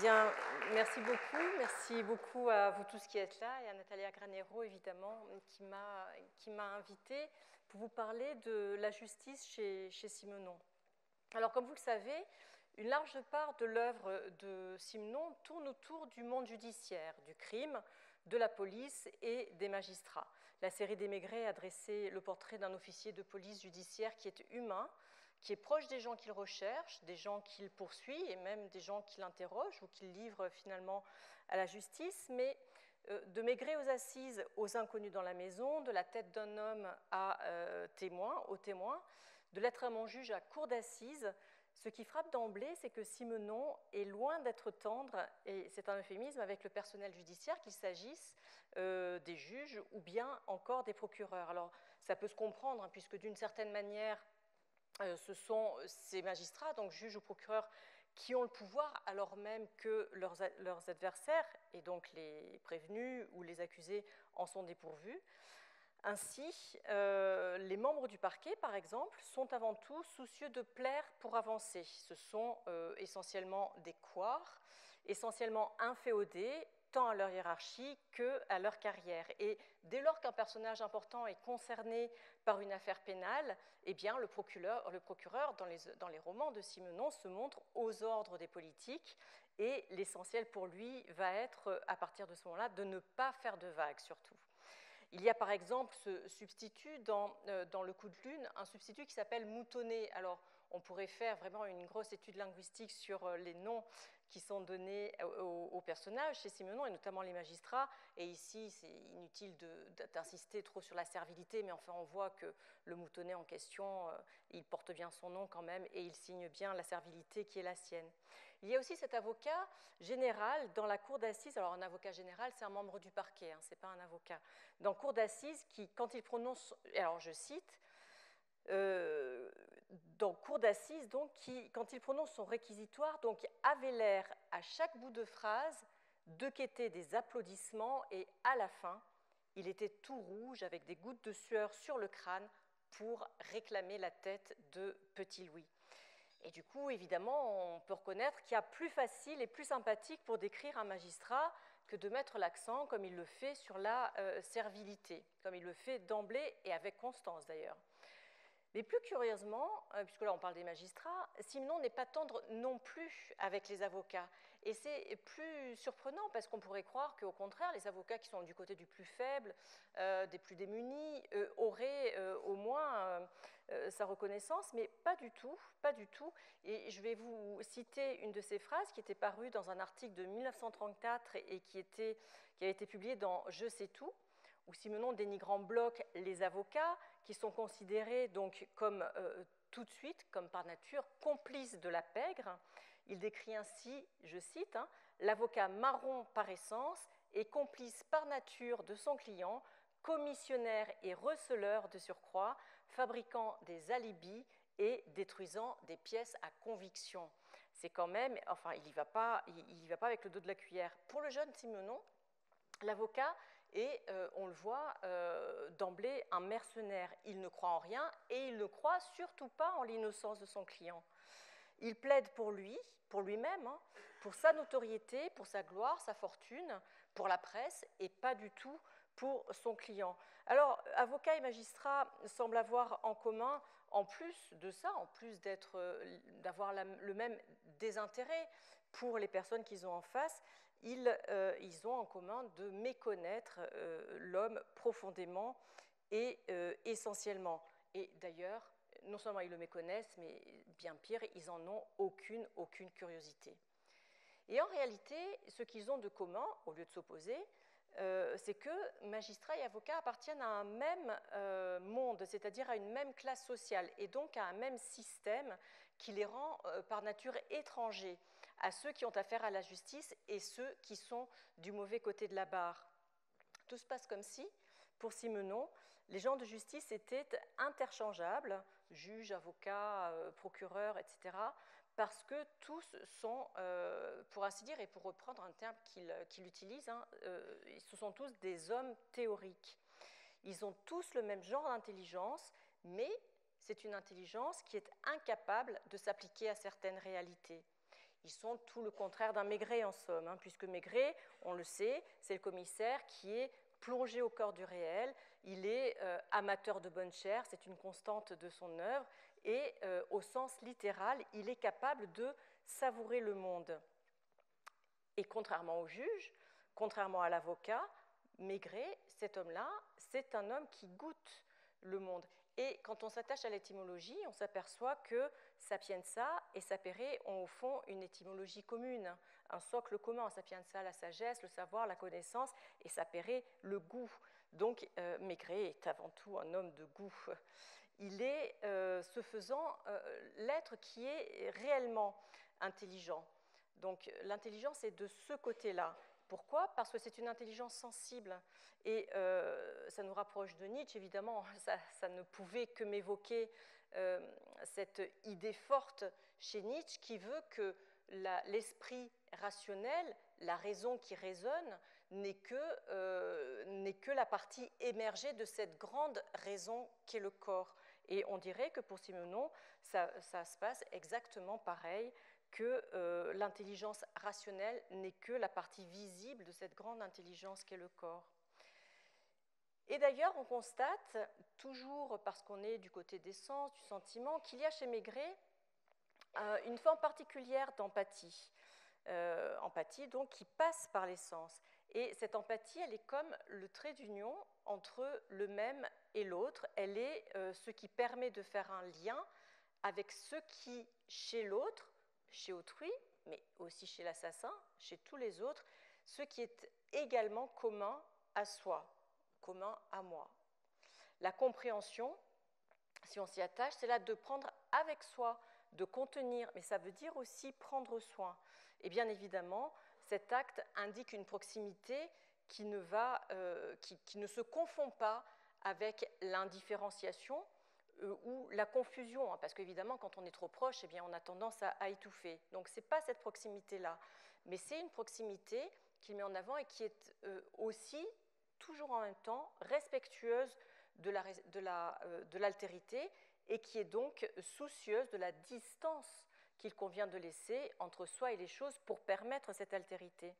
Bien, merci beaucoup à vous tous qui êtes là et à Natalia Granero, évidemment, qui m'a invitée pour vous parler de la justice chez Simenon. Alors, comme vous le savez, une large part de l'œuvre de Simenon tourne autour du monde judiciaire, du crime, de la police et des magistrats. La série des Maigret a dressé le portrait d'un officier de police judiciaire qui est humain, qui est proche des gens qu'il recherche, des gens qu'il poursuit et même des gens qu'il interroge ou qu'il livre finalement à la justice. Mais de Maigret aux assises, aux inconnus dans la maison, de la tête d'un homme aux témoins, de l'être à mon juge à cour d'assises, ce qui frappe d'emblée, c'est que Simenon est loin d'être tendre, et c'est un euphémisme, avec le personnel judiciaire, qu'il s'agisse des juges ou bien encore des procureurs. Alors, ça peut se comprendre, hein, puisque d'une certaine manière, ce sont ces magistrats, donc juges ou procureurs, qui ont le pouvoir alors même que leurs adversaires, et donc les prévenus ou les accusés, en sont dépourvus. Ainsi, les membres du parquet, par exemple, sont avant tout soucieux de plaire pour avancer. Ce sont essentiellement des couards, essentiellement inféodés, tant à leur hiérarchie qu'à leur carrière. Et dès lors qu'un personnage important est concerné par une affaire pénale, eh bien, le procureur dans les romans de Simenon, se montre aux ordres des politiques, et l'essentiel pour lui va être, à partir de ce moment-là, de ne pas faire de vagues, surtout. Il y a par exemple ce substitut dans Le Coup de Lune, un substitut qui s'appelle moutonné. Alors, on pourrait faire vraiment une grosse étude linguistique sur les noms qui sont donnés aux personnages chez Simenon, et notamment les magistrats. Et ici, c'est inutile d'insister trop sur la servilité, mais enfin, on voit que le moutonné en question, il porte bien son nom quand même, et il signe bien la servilité qui est la sienne. Il y a aussi cet avocat général dans la cour d'assises. Alors, un avocat général, c'est un membre du parquet, hein, ce n'est pas un avocat. Dans cour d'assises, qui, quand il prononce, alors je cite, dans cour d'assises, donc, qui, quand il prononce son réquisitoire, donc, avait l'air à chaque bout de phrase de quêter des applaudissements, et à la fin, il était tout rouge avec des gouttes de sueur sur le crâne pour réclamer la tête de Petit Louis. Et du coup, évidemment, on peut reconnaître qu'il y a plus facile et plus sympathique pour décrire un magistrat que de mettre l'accent, comme il le fait, sur la servilité, comme il le fait d'emblée et avec constance d'ailleurs. Mais plus curieusement, puisque là on parle des magistrats, Simenon n'est pas tendre non plus avec les avocats. Et c'est plus surprenant parce qu'on pourrait croire qu'au contraire, les avocats qui sont du côté du plus faible, des plus démunis, auraient au moins sa reconnaissance, mais pas du tout, pas du tout. Et je vais vous citer une de ces phrases qui était parue dans un article de 1934 et qui a été publié dans Je sais tout, où Simenon dénigre en bloc les avocats, qui sont considérés donc comme tout de suite, comme par nature, complices de la pègre. Il décrit ainsi, je cite, hein, « l'avocat marron par essence et complice par nature de son client, commissionnaire et receleur de surcroît, fabriquant des alibis et détruisant des pièces à conviction ». C'est quand même, enfin, il y va pas avec le dos de la cuillère. Pour le jeune Simenon, l'avocat est, on le voit, d'emblée un mercenaire. Il ne croit en rien et il ne croit surtout pas en l'innocence de son client. Il plaide pour lui-même, hein, pour sa notoriété, pour sa gloire, sa fortune, pour la presse, et pas du tout pour son client. Alors, avocats et magistrats semblent avoir en commun, en plus de ça, en plus d'avoir le même désintérêt pour les personnes qu'ils ont en face, ils ont en commun de méconnaître l'homme profondément et essentiellement. Et d'ailleurs, non seulement ils le méconnaissent, mais bien pire, ils n'en ont aucune curiosité. Et en réalité, ce qu'ils ont de commun, au lieu de s'opposer, c'est que magistrats et avocats appartiennent à un même monde, c'est-à-dire à une même classe sociale, et donc à un même système qui les rend par nature étrangers à ceux qui ont affaire à la justice et ceux qui sont du mauvais côté de la barre. Tout se passe comme si, pour Simenon, les gens de justice étaient interchangeables, juges, avocats, procureurs, etc., parce que tous sont, pour ainsi dire, et pour reprendre un terme qu'il utilise, hein, ce sont tous des hommes théoriques. Ils ont tous le même genre d'intelligence, mais c'est une intelligence qui est incapable de s'appliquer à certaines réalités. Ils sont tout le contraire d'un Maigret, en somme, hein, puisque Maigret, on le sait, c'est le commissaire qui est plongé au cœur du réel, il est amateur de bonne chère, c'est une constante de son œuvre, et au sens littéral, il est capable de savourer le monde. Et contrairement au juge, contrairement à l'avocat, Maigret, cet homme-là, c'est un homme qui goûte le monde. Et quand on s'attache à l'étymologie, on s'aperçoit que sapienza et sapere ont au fond une étymologie commune, un socle commun. Sapienza, la sagesse, le savoir, la connaissance, et sapere, le goût. Donc Maigret est avant tout un homme de goût. Il est, ce faisant, l'être qui est réellement intelligent. Donc l'intelligence est de ce côté-là. Pourquoi? Parce que c'est une intelligence sensible. Et ça nous rapproche de Nietzsche, évidemment. Ça ne pouvait que m'évoquer cette idée forte chez Nietzsche qui veut que l'esprit rationnel, la raison qui raisonne, n'est que la partie émergée de cette grande raison qu'est le corps. Et on dirait que pour Simenon, ça se passe exactement pareil, que l'intelligence rationnelle n'est que la partie visible de cette grande intelligence qu'est le corps. Et d'ailleurs, on constate, toujours parce qu'on est du côté des sens, du sentiment, qu'il y a chez Maigret une forme particulière d'empathie. Empathie donc qui passe par les sens. Et cette empathie, elle est comme le trait d'union entre le même et l'autre. Elle est ce qui permet de faire un lien avec ce qui, chez l'autre, chez autrui, mais aussi chez l'assassin, chez tous les autres, ce qui est également commun à soi, commun à moi. La compréhension, si on s'y attache, c'est là de prendre avec soi, de contenir, mais ça veut dire aussi prendre soin. Et bien évidemment, cet acte indique une proximité qui ne se confond pas avec l'indifférenciation ou la confusion, hein, parce qu'évidemment, quand on est trop proche, eh bien, on a tendance à étouffer. Donc, ce n'est pas cette proximité-là, mais c'est une proximité qu'il met en avant et qui est aussi, toujours en même temps, respectueuse de l'altérité et qui est donc soucieuse de la distance qu'il convient de laisser entre soi et les choses pour permettre cette altérité.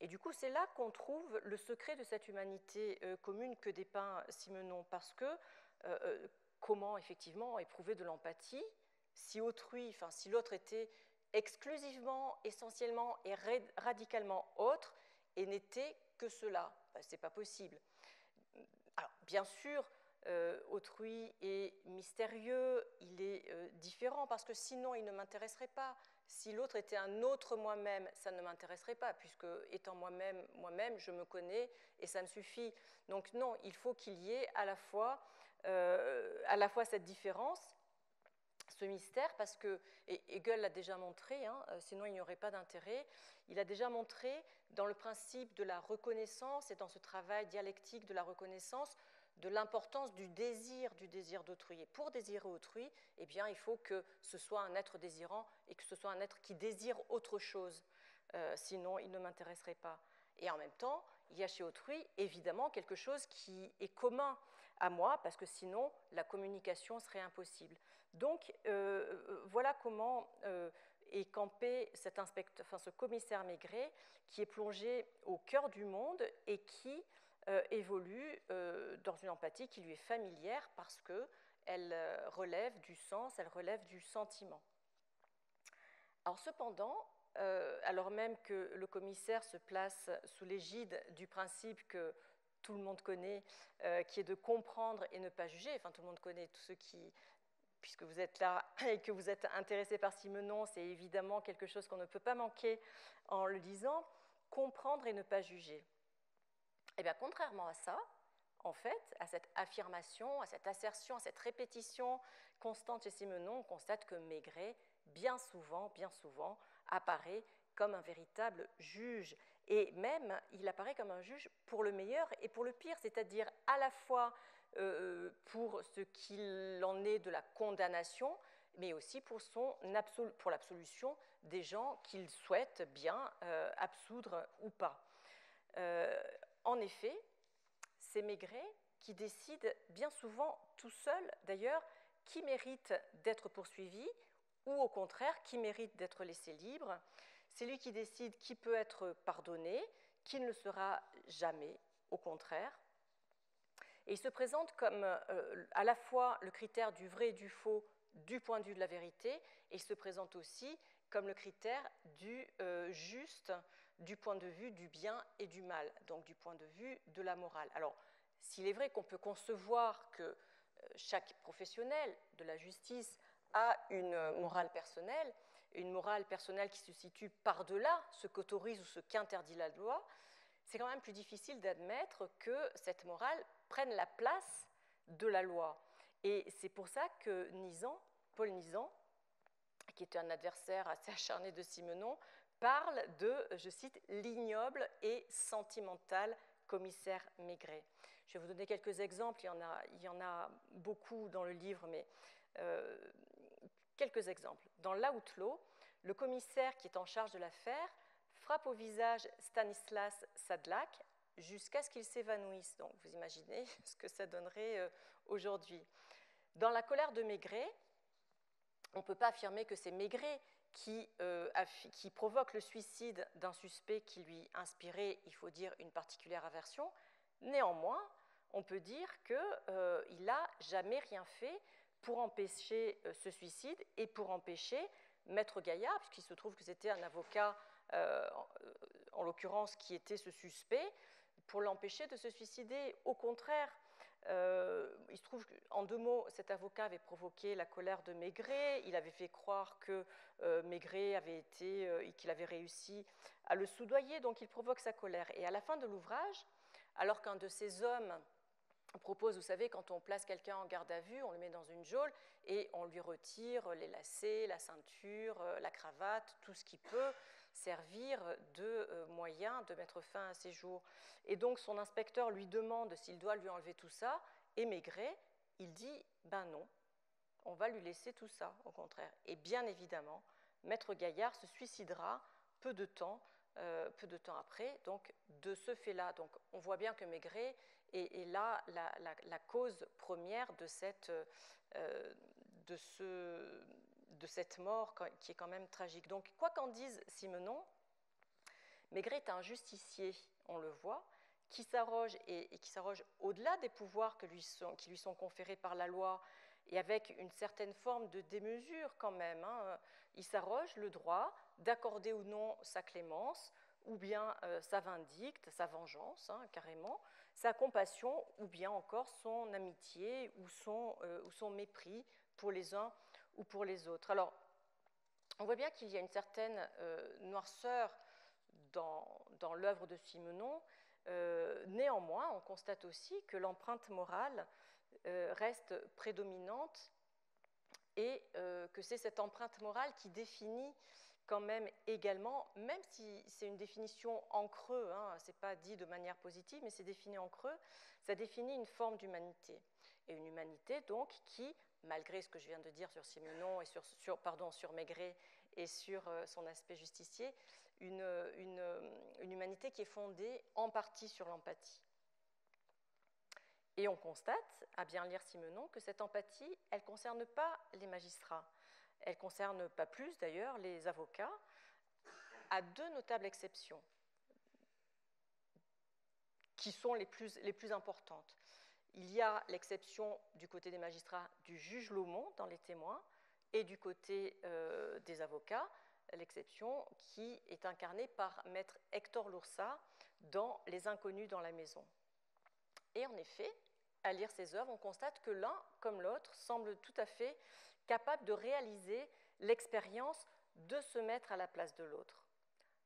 Et du coup, c'est là qu'on trouve le secret de cette humanité commune que dépeint Simenon, parce que comment effectivement éprouver de l'empathie si autrui, enfin si l'autre était exclusivement, essentiellement et radicalement autre et n'était que cela? C'est pas possible. Alors, bien sûr, autrui est mystérieux, il est différent, parce que sinon il ne m'intéresserait pas. Si l'autre était un autre moi-même, ça ne m'intéresserait pas, puisque étant moi-même, je me connais et ça me suffit. Donc non, il faut qu'il y ait à la fois cette différence, ce mystère, parce que, et Hegel l'a déjà montré, hein, sinon il n'y aurait pas d'intérêt, il a déjà montré dans le principe de la reconnaissance et dans ce travail dialectique de la reconnaissance, de l'importance du désir d'autrui. Et pour désirer autrui, eh bien, il faut que ce soit un être désirant et que ce soit un être qui désire autre chose, sinon il ne m'intéresserait pas. Et en même temps, il y a chez autrui, évidemment, quelque chose qui est commun à moi, parce que sinon, la communication serait impossible. Donc, voilà comment est campé ce commissaire Maigret, qui est plongé au cœur du monde et qui évolue dans une empathie qui lui est familière parce qu'elle relève du sens, elle relève du sentiment. Alors cependant, alors même que le commissaire se place sous l'égide du principe que tout le monde connaît, qui est de comprendre et ne pas juger, enfin tout le monde connaît, tous ceux qui, puisque vous êtes là et que vous êtes intéressés par Simenon, c'est évidemment quelque chose qu'on ne peut pas manquer en le lisant, comprendre et ne pas juger. Eh bien, contrairement à ça, en fait, à cette affirmation, à cette assertion, à cette répétition constante chez Simenon, on constate que Maigret, bien souvent, apparaît comme un véritable juge. Et même, il apparaît comme un juge pour le meilleur et pour le pire, c'est-à-dire à la fois pour ce qu'il en est de la condamnation, mais aussi pour l'absolution des gens qu'il souhaite bien absoudre ou pas. En effet, c'est Maigret qui décide bien souvent tout seul, d'ailleurs, qui mérite d'être poursuivi ou au contraire qui mérite d'être laissé libre. C'est lui qui décide qui peut être pardonné, qui ne le sera jamais, au contraire. Et il se présente comme à la fois le critère du vrai et du faux du point de vue de la vérité, et il se présente aussi comme le critère du juste du point de vue du bien et du mal, donc du point de vue de la morale. Alors, s'il est vrai qu'on peut concevoir que chaque professionnel de la justice a une morale personnelle qui se situe par-delà ce qu'autorise ou ce qu'interdit la loi, c'est quand même plus difficile d'admettre que cette morale prenne la place de la loi. Et c'est pour ça que Paul Nizan, qui était un adversaire assez acharné de Simenon, parle de, je cite, l'ignoble et sentimental commissaire Maigret. Je vais vous donner quelques exemples, il y en a beaucoup dans le livre, mais quelques exemples. Dans L'Outlaw, le commissaire qui est en charge de l'affaire frappe au visage Stanislas Sadlak jusqu'à ce qu'il s'évanouisse. Donc vous imaginez ce que ça donnerait aujourd'hui. Dans La colère de Maigret, on ne peut pas affirmer que c'est Maigret qui provoque le suicide d'un suspect qui lui inspirait, il faut dire, une particulière aversion. Néanmoins, on peut dire qu'il n'a jamais rien fait pour empêcher ce suicide et pour empêcher Maître Gaillard, puisqu'il se trouve que c'était un avocat, en l'occurrence, qui était ce suspect, pour l'empêcher de se suicider. Au contraire, il se trouve qu'en 2 mots, cet avocat avait provoqué la colère de Maigret, il avait fait croire que Maigret qu'il avait réussi à le soudoyer, donc il provoque sa colère. Et à la fin de l'ouvrage, alors qu'un de ces hommes propose, vous savez, quand on place quelqu'un en garde à vue, on le met dans une geôle et on lui retire les lacets, la ceinture, la cravate, tout ce qui peut servir de moyen de mettre fin à ses jours. Et donc son inspecteur lui demande s'il doit lui enlever tout ça, et Maigret, il dit « ben non, on va lui laisser tout ça, au contraire ». Et bien évidemment, Maître Gaillard se suicidera peu de temps après, donc de ce fait-là. Donc on voit bien que Maigret est là la cause première de cette mort qui est quand même tragique. Donc quoi qu'en dise Simenon, Maigret est un justicier, on le voit, qui s'arroge et qui s'arroge au-delà des pouvoirs qui lui sont conférés par la loi, et avec une certaine forme de démesure quand même. Il s'arroge le droit d'accorder ou non sa clémence, ou bien sa vindicte, sa vengeance, carrément, sa compassion, ou bien encore son amitié ou son mépris pour les uns ou pour les autres. Alors, on voit bien qu'il y a une certaine noirceur dans l'œuvre de Simenon. Néanmoins, on constate aussi que l'empreinte morale reste prédominante et que c'est cette empreinte morale qui définit quand même également, même si c'est une définition en creux, ce n'est pas dit de manière positive, mais c'est défini en creux, ça définit une forme d'humanité. Et une humanité donc qui, malgré ce que je viens de dire sur Simenon et sur Maigret et sur son aspect justicier, une humanité qui est fondée en partie sur l'empathie. Et on constate, à bien lire Simenon, que cette empathie, elle ne concerne pas les magistrats. Elle ne concerne pas plus, d'ailleurs, les avocats, à 2 notables exceptions, qui sont les plus importantes. Il y a l'exception du côté des magistrats du juge Laumont dans Les Témoins, et du côté des avocats, l'exception qui est incarnée par maître Hector Loursa dans Les Inconnus dans la maison. Et en effet, à lire ces œuvres, on constate que l'un comme l'autre semble tout à fait capable de réaliser l'expérience de se mettre à la place de l'autre.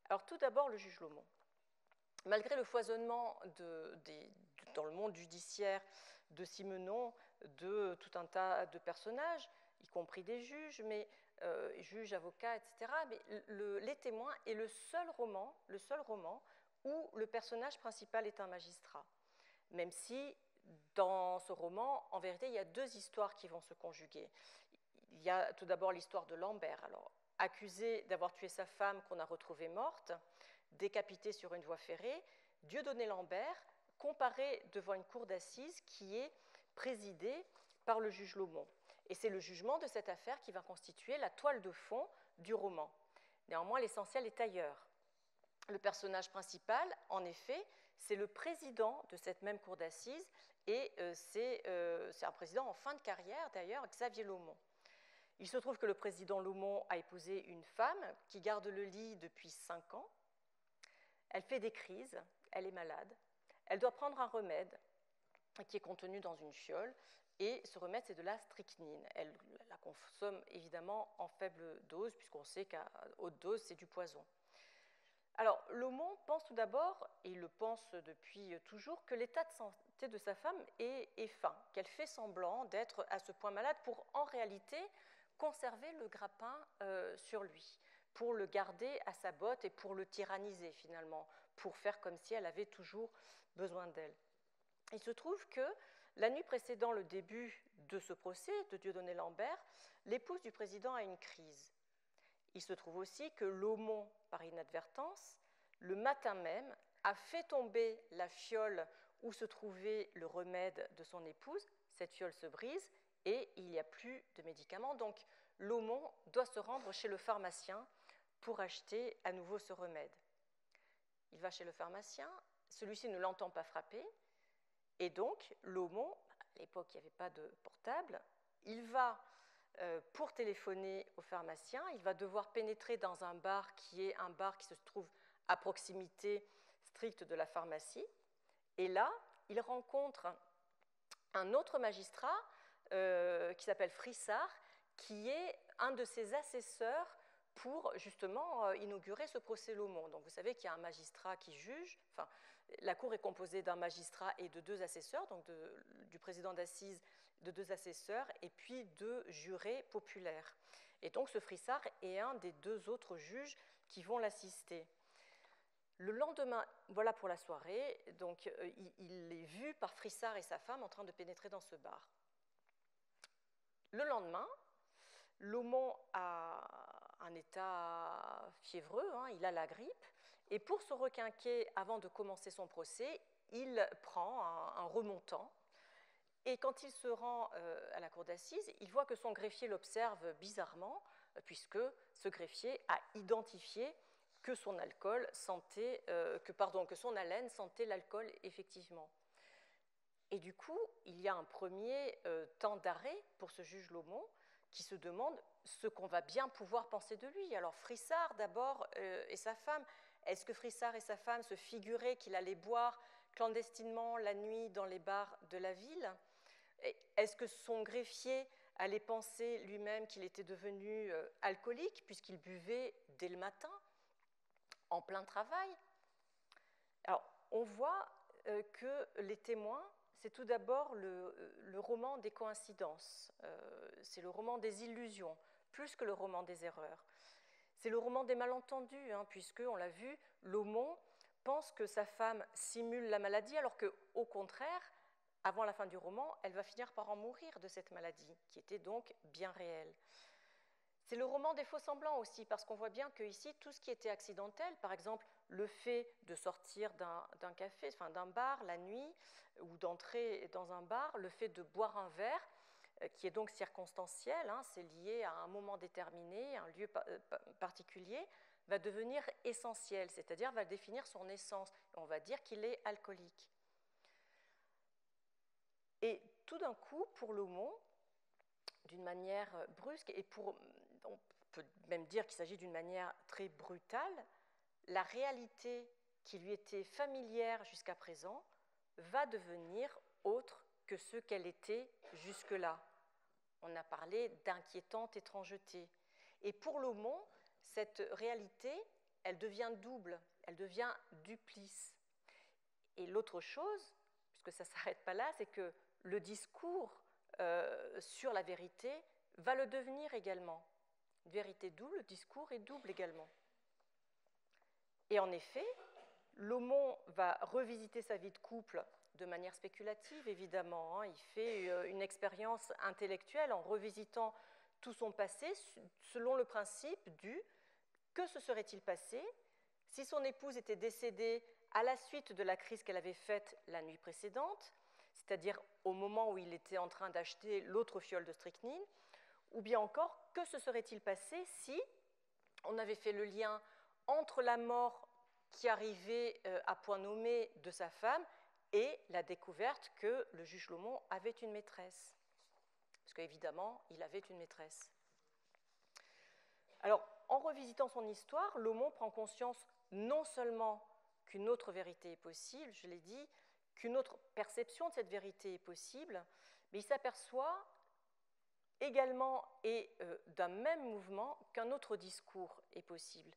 Alors tout d'abord, le juge Laumont. Malgré le foisonnement dans le monde judiciaire de Simenon, de tout un tas de personnages, y compris des juges, juges, avocats, etc., mais Les Témoins est le seul roman où le personnage principal est un magistrat. Même si, dans ce roman, en vérité, il y a 2 histoires qui vont se conjuguer. Il y a tout d'abord l'histoire de Lambert, alors accusé d'avoir tué sa femme qu'on a retrouvée morte, décapitée sur une voie ferrée, Dieudonné Lambert comparé devant une cour d'assises qui est présidée par le juge Laumont. Et c'est le jugement de cette affaire qui va constituer la toile de fond du roman. Néanmoins, l'essentiel est ailleurs. Le personnage principal, en effet, c'est le président de cette même cour d'assises, et c'est un président en fin de carrière, d'ailleurs, Xavier Laumont. Il se trouve que le président Laumont a épousé une femme qui garde le lit depuis 5 ans. Elle fait des crises, elle est malade. Elle doit prendre un remède qui est contenu dans une fiole, et ce remède, c'est de la strychnine. Elle la consomme évidemment en faible dose, puisqu'on sait qu'à haute dose, c'est du poison. Alors, Laumont pense tout d'abord, et il le pense depuis toujours, que l'état de santé de sa femme est fin, qu'elle fait semblant d'être à ce point malade pour, en réalité, conserver le grappin sur lui, pour le garder à sa botte et pour le tyranniser, finalement, pour faire comme si elle avait toujours besoin d'elle. Il se trouve que, la nuit précédant le début de ce procès de Dieudonné Lambert, l'épouse du président a une crise. Il se trouve aussi que Laumont, par inadvertance, le matin même, a fait tomber la fiole où se trouvait le remède de son épouse. Cette fiole se brise et il n'y a plus de médicaments. Donc, Laumont doit se rendre chez le pharmacien pour acheter à nouveau ce remède. Il va chez le pharmacien, celui-ci ne l'entend pas frapper, et donc Laumont, à l'époque il n'y avait pas de portable, il va pour téléphoner au pharmacien, il va devoir pénétrer dans un bar qui se trouve à proximité stricte de la pharmacie. Et là, il rencontre un autre magistrat qui s'appelle Frissard, qui est un de ses assesseurs pour justement inaugurer ce procès Laumont. Donc vous savez qu'il y a un magistrat qui juge, enfin, la cour est composée d'un magistrat et de 2 assesseurs, donc du président d'assises, de 2 assesseurs, et puis 2 jurés populaires. Et donc ce Frissard est un des 2 autres juges qui vont l'assister. Le lendemain, voilà pour la soirée, donc il est vu par Frissard et sa femme en train de pénétrer dans ce bar. Le lendemain, Laumont a un état fiévreux, il a la grippe, et pour se requinquer avant de commencer son procès, il prend un remontant. Et quand il se rend à la cour d'assises, il voit que son greffier l'observe bizarrement, puisque ce greffier a identifié que son haleine sentait l'alcool effectivement. Et du coup, il y a un premier temps d'arrêt pour ce juge Laumont qui se demande ce qu'on va bien pouvoir penser de lui. Alors Frissard d'abord et sa femme, est-ce que Frissard et sa femme se figuraient qu'il allait boire clandestinement la nuit dans les bars de la ville ? Est-ce que son greffier allait penser lui-même qu'il était devenu alcoolique puisqu'il buvait dès le matin, en plein travail ? Alors, on voit que les témoins, c'est tout d'abord le roman des coïncidences, c'est le roman des illusions, plus que le roman des erreurs. C'est le roman des malentendus, puisque, on l'a vu, Laumont pense que sa femme simule la maladie, alors qu'au contraire, avant la fin du roman, elle va finir par en mourir de cette maladie, qui était donc bien réelle. C'est le roman des faux-semblants aussi, parce qu'on voit bien qu'ici, tout ce qui était accidentel, par exemple, le fait de sortir d'un café, enfin d'un bar la nuit, ou d'entrer dans un bar, le fait de boire un verre, qui est donc circonstanciel, c'est lié à un moment déterminé, un lieu particulier, va devenir essentiel, c'est-à-dire va définir son essence. On va dire qu'il est alcoolique. Et tout d'un coup, pour Laumont, d'une manière brusque, et on peut même dire qu'il s'agit d'une manière très brutale, la réalité qui lui était familière jusqu'à présent va devenir autre que ce qu'elle était jusque-là. On a parlé d'inquiétante étrangeté. Et pour Laumont, cette réalité, elle devient double, elle devient duplice. Et l'autre chose, puisque ça ne s'arrête pas là, c'est que le discours sur la vérité va le devenir également. Une vérité double, le discours est double également. Et en effet, Laumont va revisiter sa vie de couple de manière spéculative, évidemment. Il fait une expérience intellectuelle en revisitant tout son passé selon le principe du « que se serait-il passé si son épouse était décédée à la suite de la crise qu'elle avait faite la nuit précédente ?» c'est-à-dire au moment où il était en train d'acheter l'autre fiole de strychnine, ou bien encore, que se serait-il passé si on avait fait le lien entre la mort qui arrivait à point nommé de sa femme et la découverte que le juge Lomont avait une maîtresse. Parce qu'évidemment, il avait une maîtresse. Alors, en revisitant son histoire, Lomont prend conscience non seulement qu'une autre vérité est possible, je l'ai dit, qu'une autre perception de cette vérité est possible, mais il s'aperçoit également et d'un même mouvement qu'un autre discours est possible.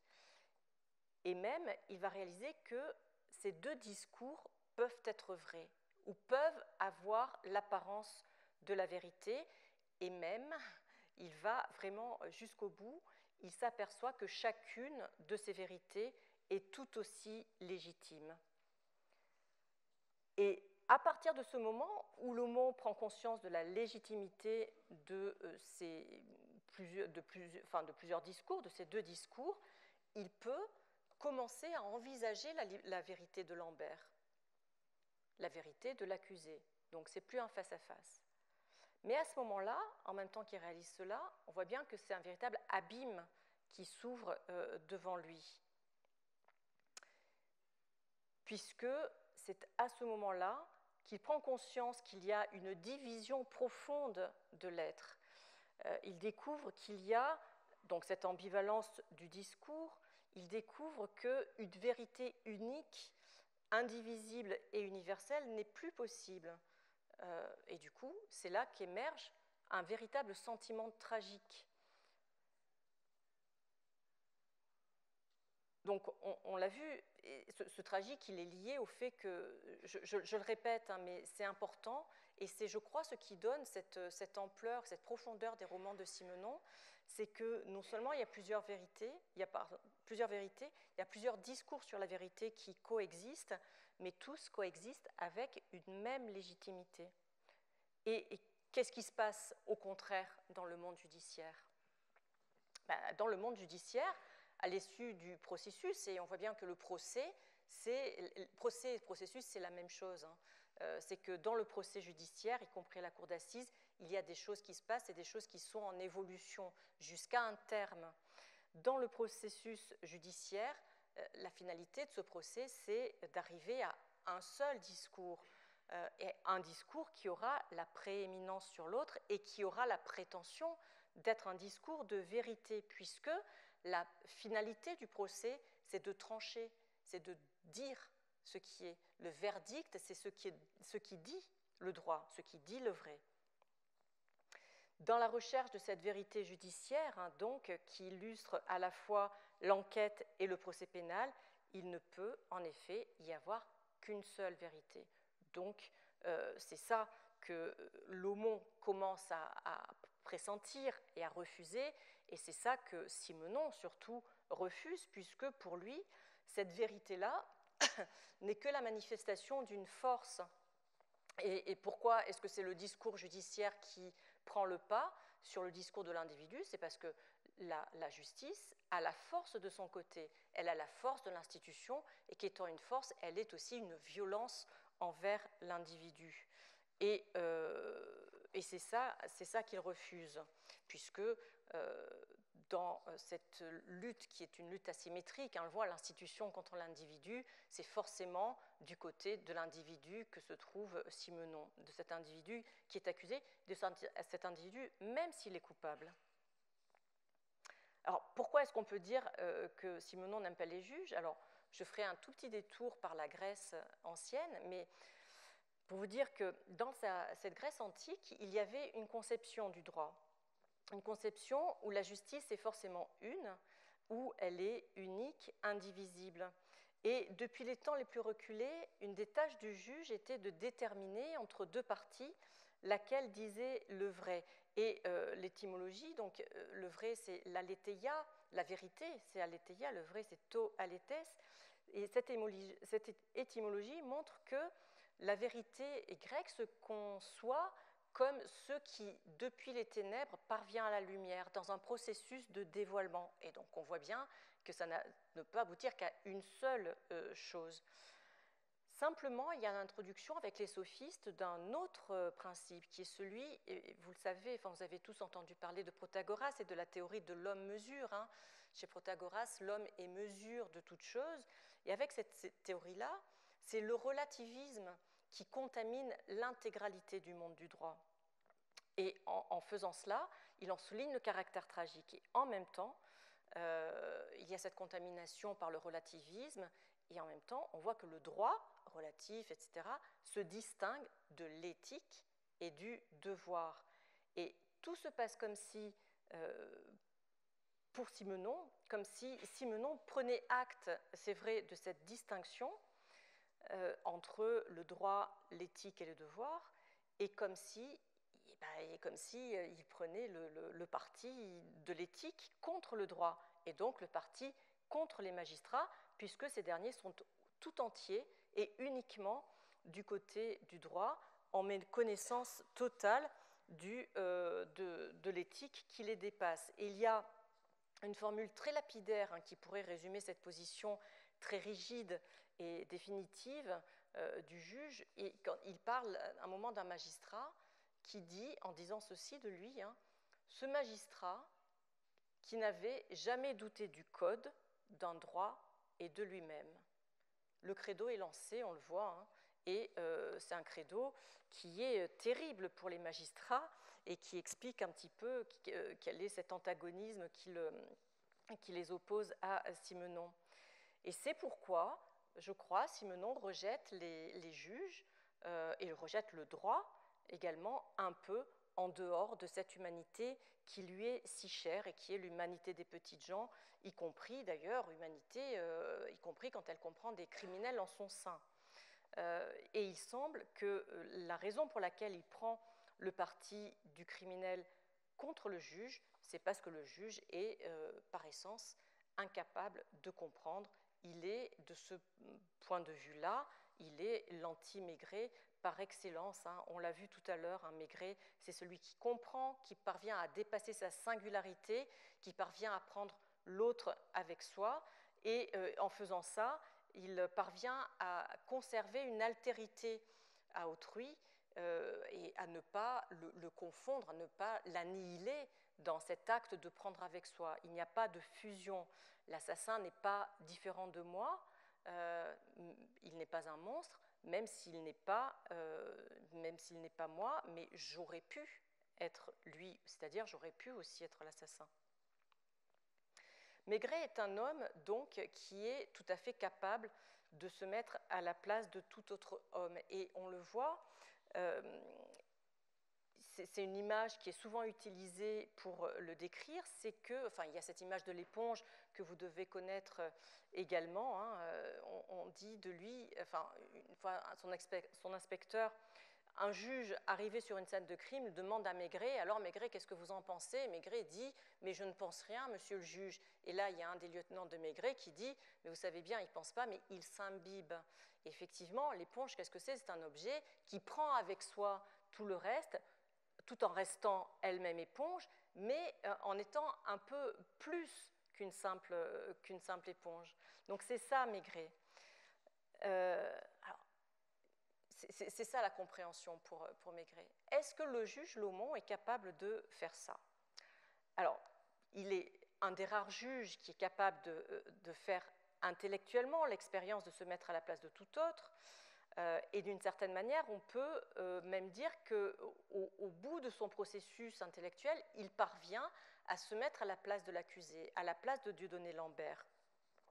Et même, il va réaliser que ces deux discours peuvent être vrais ou peuvent avoir l'apparence de la vérité, et même, il va vraiment jusqu'au bout, il s'aperçoit que chacune de ces vérités est tout aussi légitime. Et à partir de ce moment où Lomont prend conscience de la légitimité de plusieurs discours, de ces deux discours, il peut commencer à envisager la vérité de Lambert, la vérité de l'accusé. Donc c'est plus un face-à-face. Mais à ce moment-là, en même temps qu'il réalise cela, on voit bien que c'est un véritable abîme qui s'ouvre devant lui. Puisque c'est à ce moment-là qu'il prend conscience qu'il y a une division profonde de l'être. Il découvre qu'il y a donc cette ambivalence du discours, il découvre qu'une vérité unique, indivisible et universelle n'est plus possible. Et du coup, c'est là qu'émerge un véritable sentiment tragique. Donc, on l'a vu, ce tragique, il est lié au fait que, je le répète, hein, mais c'est important, et c'est, je crois, ce qui donne cette ampleur, cette profondeur des romans de Simenon, c'est que non seulement il y a plusieurs vérités, il y a plusieurs discours sur la vérité qui coexistent, mais tous coexistent avec une même légitimité. Et qu'est-ce qui se passe au contraire dans le monde judiciaire? Dans le monde judiciaire, à l'issue du processus, et on voit bien que le procès et processus, c'est la même chose. Hein. C'est que dans le procès judiciaire, y compris à la cour d'assises, il y a des choses qui se passent et des choses qui sont en évolution jusqu'à un terme. Dans le processus judiciaire, la finalité de ce procès, c'est d'arriver à un seul discours, et un discours qui aura la prééminence sur l'autre et qui aura la prétention d'être un discours de vérité, puisque la finalité du procès, c'est de trancher, c'est de dire ce qui est. Le verdict, c'est ce qui dit le droit, ce qui dit le vrai. Dans la recherche de cette vérité judiciaire, hein, donc, qui illustre à la fois l'enquête et le procès pénal, il ne peut en effet y avoir qu'une seule vérité. Donc, c'est ça que Lomont commence à pressentir et à refuser, et c'est ça que Simenon, surtout, refuse, puisque pour lui, cette vérité-là n'est que la manifestation d'une force. Et pourquoi est-ce que c'est le discours judiciaire qui prend le pas sur le discours de l'individu? C'est parce que la justice a la force de son côté, elle a la force de l'institution, et qu'étant une force, elle est aussi une violence envers l'individu. Et c'est ça qu'il refuse, puisque dans cette lutte qui est une lutte asymétrique, on le voit, l'institution contre l'individu, c'est forcément du côté de l'individu que se trouve Simenon, de cet individu qui est accusé, de cet individu même s'il est coupable. Alors, pourquoi est-ce qu'on peut dire que Simenon n'aime pas les juges? Alors, je ferai un tout petit détour par la Grèce ancienne, mais pour vous dire que dans cette Grèce antique, il y avait une conception du droit, une conception où la justice est forcément une, où elle est unique, indivisible. Et depuis les temps les plus reculés, une des tâches du juge était de déterminer entre deux parties laquelle disait le vrai. Et l'étymologie, donc le vrai c'est l'aletheia, la vérité c'est aletheia, le vrai c'est to aletes. Et cette étymologie montre que la vérité grecque se conçoit comme ce qui, depuis les ténèbres, parvient à la lumière, dans un processus de dévoilement. Et donc on voit bien que ça ne peut aboutir qu'à une seule chose. Simplement, il y a l'introduction avec les sophistes d'un autre principe qui est celui, et vous le savez, enfin, vous avez tous entendu parler de Protagoras et de la théorie de l'homme-mesure. Hein. Chez Protagoras, l'homme est mesure de toute chose. Et avec cette théorie-là, c'est le relativisme qui contamine l'intégralité du monde du droit. Et en faisant cela, il en souligne le caractère tragique. Et en même temps, il y a cette contamination par le relativisme, et en même temps, on voit que le droit relatif, etc., se distingue de l'éthique et du devoir. Et tout se passe comme si, pour Simenon, comme si Simenon prenait acte, c'est vrai, de cette distinction entre le droit, l'éthique et le devoir, et comme si il prenait le parti de l'éthique contre le droit, et donc le parti contre les magistrats, puisque ces derniers sont tout entiers et uniquement du côté du droit, en méconnaissance totale de l'éthique qui les dépasse. Et il y a une formule très lapidaire qui pourrait résumer cette position très rigide et définitive du juge. Et quand il parle à un moment d'un magistrat qui dit, en disant ceci de lui, ce magistrat qui n'avait jamais douté du code, d'un droit et de lui-même. Le credo est lancé, on le voit, et c'est un credo qui est terrible pour les magistrats et qui explique un petit peu quel est cet antagonisme qui les oppose à Simenon. Et c'est pourquoi, je crois, Simenon rejette les juges et il rejette le droit également un peu en dehors de cette humanité qui lui est si chère et qui est l'humanité des petites gens, y compris d'ailleurs, y compris quand elle comprend des criminels en son sein. Et il semble que la raison pour laquelle il prend le parti du criminel contre le juge, c'est parce que le juge est, par essence, incapable de comprendre. Il est, de ce point de vue-là, il est l'anti-Maigret par excellence. On l'a vu tout à l'heure, Maigret, c'est celui qui comprend, qui parvient à dépasser sa singularité, qui parvient à prendre l'autre avec soi, et en faisant ça, il parvient à conserver une altérité à autrui et à ne pas le confondre, à ne pas l'annihiler dans cet acte de prendre avec soi. Il n'y a pas de fusion. L'assassin n'est pas différent de moi, il n'est pas un monstre, même s'il n'est pas moi, mais j'aurais pu être lui, c'est-à-dire j'aurais pu aussi être l'assassin. Maigret est un homme, donc, qui est tout à fait capable de se mettre à la place de tout autre homme. Et on le voit, c'est une image qui est souvent utilisée pour le décrire, c'est que, enfin, il y a cette image de l'éponge que vous devez connaître également. On dit de lui, enfin, une fois son inspecteur, un juge arrivé sur une scène de crime demande à Maigret, alors Maigret, qu'est-ce que vous en pensez? Maigret dit, mais je ne pense rien, monsieur le juge. Et là, il y a un des lieutenants de Maigret qui dit, mais vous savez bien, il ne pense pas, mais il s'imbibe. Effectivement, l'éponge, qu'est-ce que c'est? C'est un objet qui prend avec soi tout le reste, tout en restant elle-même éponge, mais en étant un peu plus qu'une simple éponge. Donc c'est ça, Maigret. Alors, c'est ça la compréhension pour Maigret. Est-ce que le juge Laumon est capable de faire ça? Alors, il est un des rares juges qui est capable de faire intellectuellement l'expérience de se mettre à la place de tout autre, et d'une certaine manière, on peut même dire qu'au bout de son processus intellectuel, il parvient à se mettre à la place de l'accusé, à la place de Dieudonné Lambert,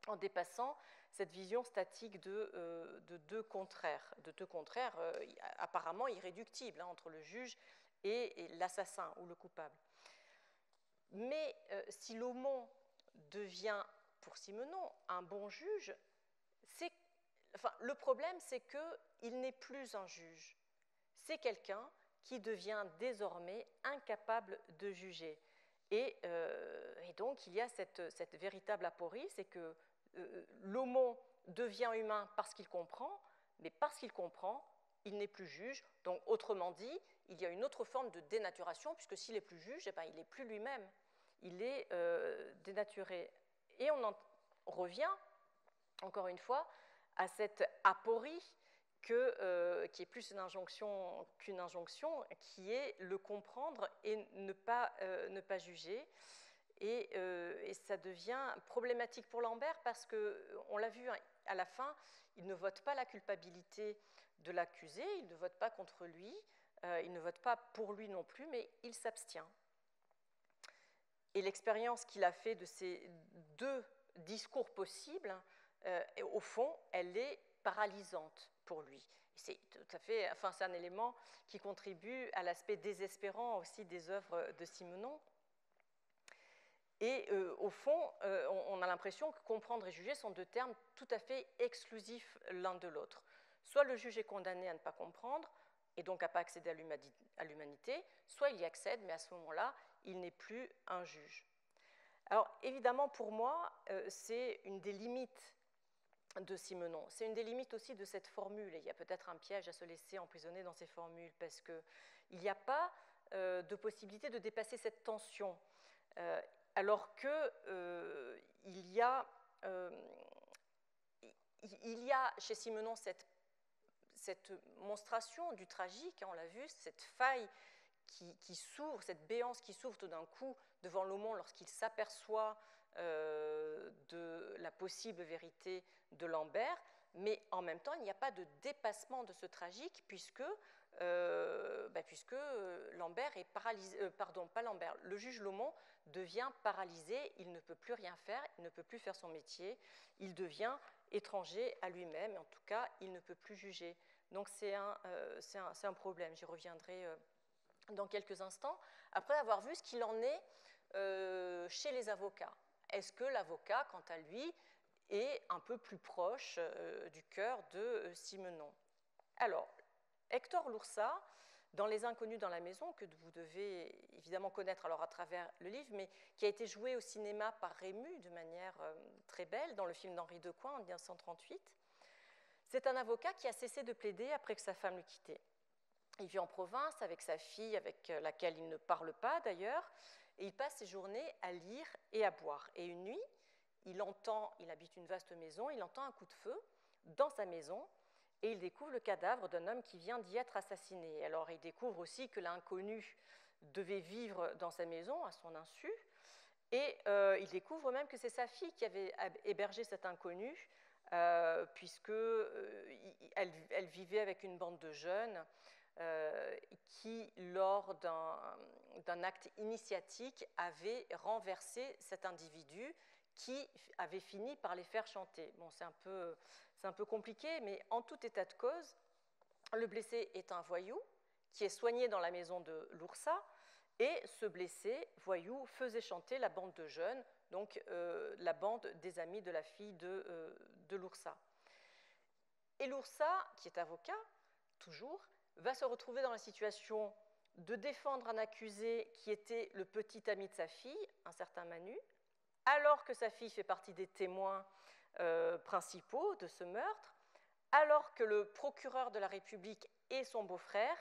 en dépassant cette vision statique de deux contraires apparemment irréductibles entre le juge et l'assassin ou le coupable. Mais si Laumon devient, pour Simenon, un bon juge, le problème, c'est qu'il n'est plus un juge. C'est quelqu'un qui devient désormais incapable de juger. Et donc, il y a cette véritable aporie, c'est que Laumon devient humain parce qu'il comprend, mais parce qu'il comprend, il n'est plus juge. Donc, autrement dit, il y a une autre forme de dénaturation, puisque s'il n'est plus juge, il n'est plus lui-même. Il est dénaturé. Et on en revient, encore une fois, à cette aporie qui est plus une injonction qu'une injonction, qui est le comprendre et ne pas juger. Et ça devient problématique pour Lambert parce qu'on l'a vu à la fin, il ne vote pas la culpabilité de l'accusé, il ne vote pas contre lui, il ne vote pas pour lui non plus, mais il s'abstient. Et l'expérience qu'il a fait de ces deux discours possibles, au fond, elle est paralysante pour lui. C'est tout à fait, enfin, c'est un élément qui contribue à l'aspect désespérant aussi des œuvres de Simenon. Et au fond, on a l'impression que comprendre et juger sont deux termes tout à fait exclusifs l'un de l'autre. Soit le juge est condamné à ne pas comprendre et donc à ne pas accéder à l'humanité, soit il y accède, mais à ce moment-là, il n'est plus un juge. Alors évidemment, pour moi, c'est une des limites de Simenon. C'est une des limites aussi de cette formule. Et il y a peut-être un piège à se laisser emprisonner dans ces formules, parce qu'il n'y a pas de possibilité de dépasser cette tension. Alors qu'il y a chez Simenon cette monstration du tragique, on l'a vu, cette faille qui s'ouvre, cette béance qui s'ouvre tout d'un coup devant l'aumône lorsqu'il s'aperçoit de la possible vérité de Lambert, mais en même temps, il n'y a pas de dépassement de ce tragique puisque Lambert est paralysé, pas Lambert, le juge Laumont devient paralysé, il ne peut plus rien faire, il ne peut plus faire son métier, il devient étranger à lui-même, et en tout cas, il ne peut plus juger. Donc c'est un problème, j'y reviendrai dans quelques instants, après avoir vu ce qu'il en est chez les avocats. Est-ce que l'avocat, quant à lui, est un peu plus proche du cœur de Simenon? Alors, Hector Lursa, dans Les Inconnus dans la maison, que vous devez évidemment connaître alors à travers le livre, mais qui a été joué au cinéma par Rému de manière très belle dans le film d'Henri Decoing en 1938, c'est un avocat qui a cessé de plaider après que sa femme l'eut quitté. Il vit en province avec sa fille, avec laquelle il ne parle pas d'ailleurs, et il passe ses journées à lire et à boire. Et une nuit, il habite une vaste maison, il entend un coup de feu dans sa maison, et il découvre le cadavre d'un homme qui vient d'y être assassiné. Alors il découvre aussi que l'inconnu devait vivre dans sa maison à son insu, et il découvre même que c'est sa fille qui avait hébergé cet inconnu, puisqu'elle vivait avec une bande de jeunes qui, lors d'un acte initiatique, avait renversé cet individu qui avait fini par les faire chanter. Bon, c'est un peu compliqué, mais en tout état de cause, le blessé est un voyou qui est soigné dans la maison de Lursa, et ce blessé, voyou, faisait chanter la bande de jeunes, donc la bande des amis de la fille de Lursa. Et Lursa, qui est avocat, toujours, va se retrouver dans la situation de défendre un accusé qui était le petit ami de sa fille, un certain Manu, alors que sa fille fait partie des témoins principaux de ce meurtre, alors que le procureur de la République est son beau-frère,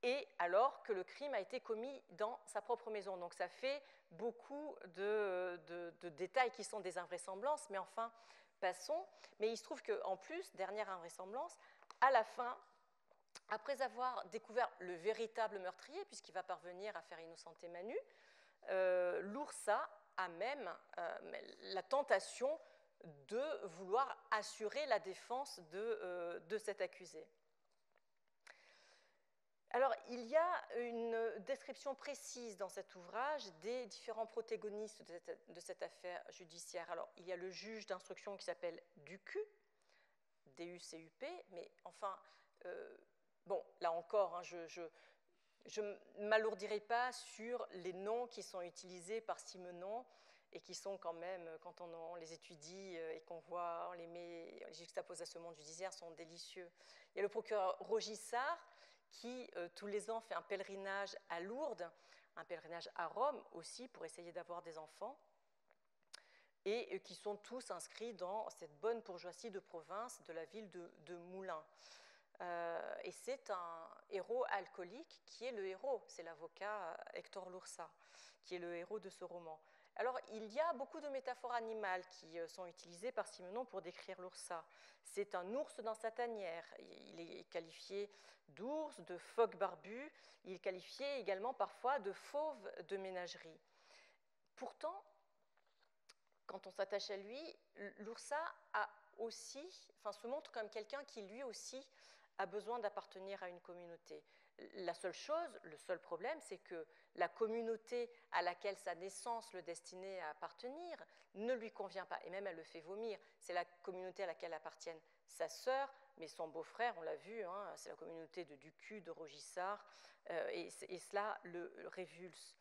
et alors que le crime a été commis dans sa propre maison. Donc ça fait beaucoup de détails qui sont des invraisemblances, mais enfin, passons. Mais il se trouve qu'en plus, dernière invraisemblance, à la fin, après avoir découvert le véritable meurtrier, puisqu'il va parvenir à faire innocenter Manu, Lursa a même la tentation de vouloir assurer la défense de cet accusé. Alors, il y a une description précise dans cet ouvrage des différents protagonistes de cette affaire judiciaire. Alors, il y a le juge d'instruction qui s'appelle Ducu, D-U-C-U-P, mais enfin, bon, là encore, hein, je ne m'alourdirai pas sur les noms qui sont utilisés par Simenon et qui sont quand même, quand on les étudie et qu'on voit, on les juxtapose à ce monde judiciaire, sont délicieux. Il y a le procureur Rogissard qui, tous les ans, fait un pèlerinage à Lourdes, un pèlerinage à Rome aussi, pour essayer d'avoir des enfants, et qui sont tous inscrits dans cette bonne bourgeoisie de province de la ville de Moulins. Et c'est un héros alcoolique qui est le héros, c'est l'avocat Hector Lursa, qui est le héros de ce roman. Alors, il y a beaucoup de métaphores animales qui sont utilisées par Simenon pour décrire l'oursa. C'est un ours dans sa tanière. Il est qualifié d'ours, de phoque barbu. Il est qualifié également parfois de fauve de ménagerie. Pourtant, quand on s'attache à lui, l'oursa se montre comme quelqu'un qui lui aussi a besoin d'appartenir à une communauté. La seule chose, le seul problème, c'est que la communauté à laquelle sa naissance le destinait à appartenir ne lui convient pas, et même elle le fait vomir. C'est la communauté à laquelle appartiennent sa sœur, mais son beau-frère, on l'a vu, hein, c'est la communauté de Ducu, de Rogissard, et cela le révulse.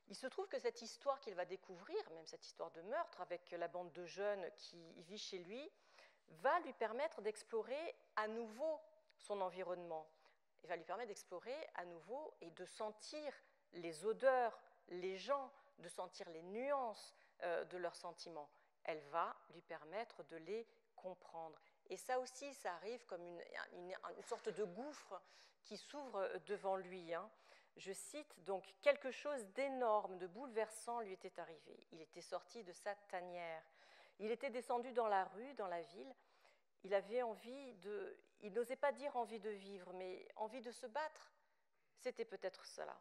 Il se trouve que cette histoire qu'il va découvrir, même cette histoire de meurtre avec la bande de jeunes qui vit chez lui, va lui permettre d'explorer à nouveau son environnement. Il va lui permettre d'explorer à nouveau et de sentir les odeurs, les gens, de sentir les nuances de leurs sentiments. Elle va lui permettre de les comprendre. Et ça aussi, ça arrive comme une sorte de gouffre qui s'ouvre devant lui. Hein. Je cite, donc, « Quelque chose d'énorme, de bouleversant lui était arrivé. Il était sorti de sa tanière. Il était descendu dans la rue, dans la ville. Il avait envie de... Il n'osait pas dire envie de vivre, mais envie de se battre. C'était peut-être cela.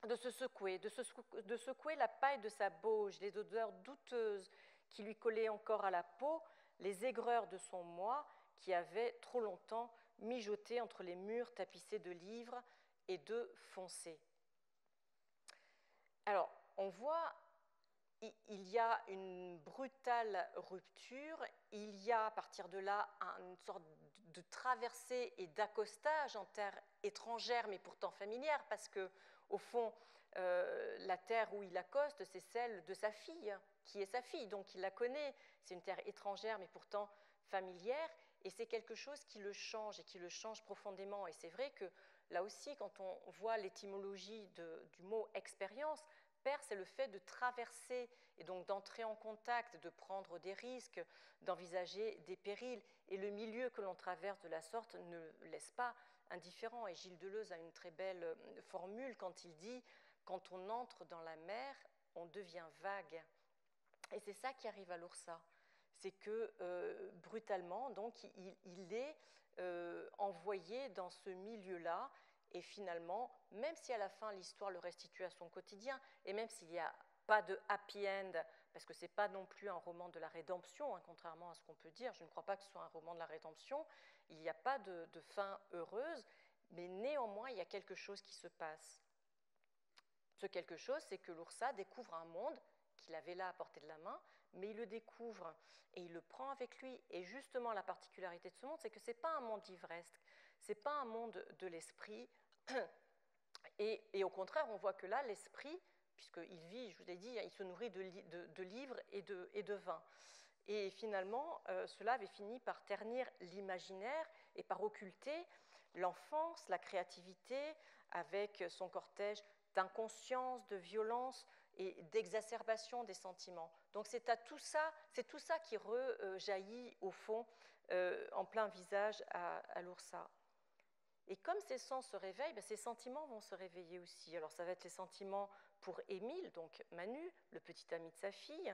De se secouer, de secouer la paille de sa bauge, les odeurs douteuses qui lui collaient encore à la peau, les aigreurs de son moi qui avait trop longtemps mijoté entre les murs tapissés de livres et de foncé. » Alors, on voit, il y a une brutale rupture, il y a à partir de là une sorte de traversée et d'accostage en terre étrangère, mais pourtant familière, parce que, au fond, la terre où il accoste, c'est celle de sa fille, qui est sa fille, donc il la connaît. C'est une terre étrangère, mais pourtant familière, et c'est quelque chose qui le change, et qui le change profondément. Et c'est vrai que, là aussi, quand on voit l'étymologie du mot « expérience », père, c'est le fait de traverser et donc d'entrer en contact, de prendre des risques, d'envisager des périls. Et le milieu que l'on traverse de la sorte ne laisse pas indifférent. Et Gilles Deleuze a une très belle formule quand il dit « Quand on entre dans la mer, on devient vague ». Et c'est ça qui arrive à l'oursa. C'est que brutalement, donc, il est envoyé dans ce milieu-là. Et finalement, même si à la fin l'histoire le restitue à son quotidien, et même s'il n'y a pas de happy end, parce que ce n'est pas non plus un roman de la rédemption, hein, contrairement à ce qu'on peut dire, je ne crois pas que ce soit un roman de la rédemption, il n'y a pas de fin heureuse, mais néanmoins il y a quelque chose qui se passe. Ce quelque chose, c'est que l'oursa découvre un monde qu'il avait là à portée de la main, mais il le découvre et il le prend avec lui. Et justement, la particularité de ce monde, c'est que ce n'est pas un monde ivresque, ce n'est pas un monde de l'esprit. Et au contraire, on voit que là, l'esprit, puisqu'il vit, je vous l'ai dit, il se nourrit de livres et de vin. Et finalement, cela avait fini par ternir l'imaginaire et par occulter l'enfance, la créativité, avec son cortège d'inconscience, de violence et d'exacerbation des sentiments. Donc c'est tout ça qui rejaillit au fond en plein visage à l'oursa. Et comme ses sens se réveillent, ses sentiments vont se réveiller aussi. Alors ça va être les sentiments pour Émile, donc Manu, le petit ami de sa fille,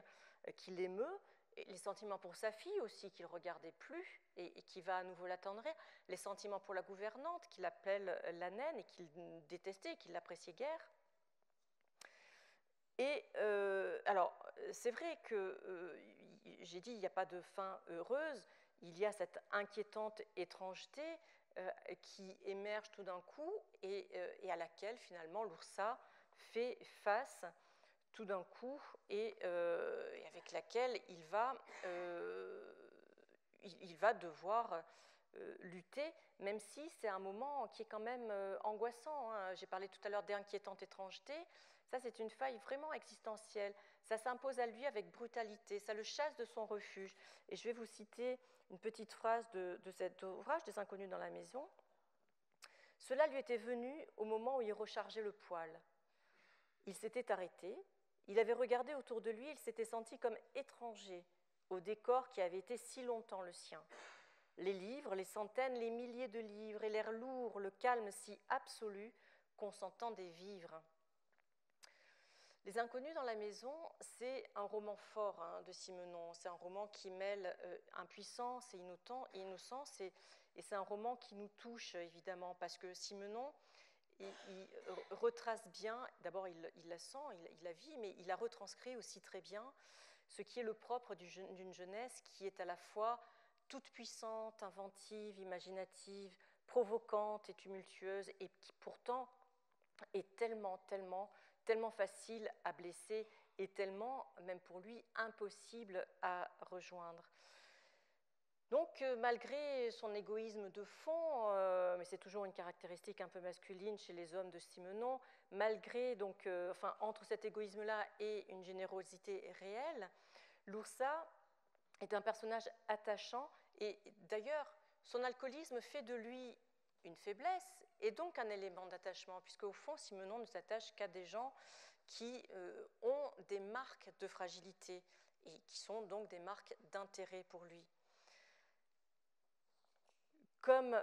qui l'émeut, et les sentiments pour sa fille aussi, qu'il ne regardait plus et qui va à nouveau l'attendrir, les sentiments pour la gouvernante, qu'il appelle la naine et qu'il détestait, qu'il n'appréciait guère. Et alors, c'est vrai que, j'ai dit, il n'y a pas de fin heureuse, il y a cette inquiétante étrangeté qui émerge tout d'un coup et à laquelle, finalement, l'oursa fait face tout d'un coup et avec laquelle il va devoir lutter, même si c'est un moment qui est quand même angoissant. Hein. J'ai parlé tout à l'heure d'inquiétante étrangeté. Ça, c'est une faille vraiment existentielle. Ça s'impose à lui avec brutalité. Ça le chasse de son refuge. Et je vais vous citer une petite phrase de cet ouvrage, Des Inconnus dans la maison. « Cela lui était venu au moment où il rechargeait le poêle. Il s'était arrêté. Il avait regardé autour de lui. Il s'était senti comme étranger au décor qui avait été si longtemps le sien. Les livres, les centaines, les milliers de livres, et l'air lourd, le calme si absolu qu'on s'entendait vivre. Les Inconnus dans la maison, c'est un roman fort de Simenon. C'est un roman qui mêle impuissance et innocence, et c'est un roman qui nous touche évidemment, parce que Simenon, il retrace bien, d'abord il la sent, il la vit, mais il la retranscrit aussi très bien ce qui est le propre d'une jeunesse qui est à la fois toute puissante, inventive, imaginative, provocante et tumultueuse, et qui pourtant est tellement facile à blesser et tellement, même pour lui, impossible à rejoindre. Donc, malgré son égoïsme de fond, mais c'est toujours une caractéristique un peu masculine chez les hommes de Simenon, malgré, donc, entre cet égoïsme-là et une générosité réelle, Lursa est un personnage attachant, et d'ailleurs, son alcoolisme fait de lui une faiblesse et donc un élément d'attachement, puisque au fond, Simenon ne s'attache qu'à des gens qui ont des marques de fragilité et qui sont donc des marques d'intérêt pour lui. Comme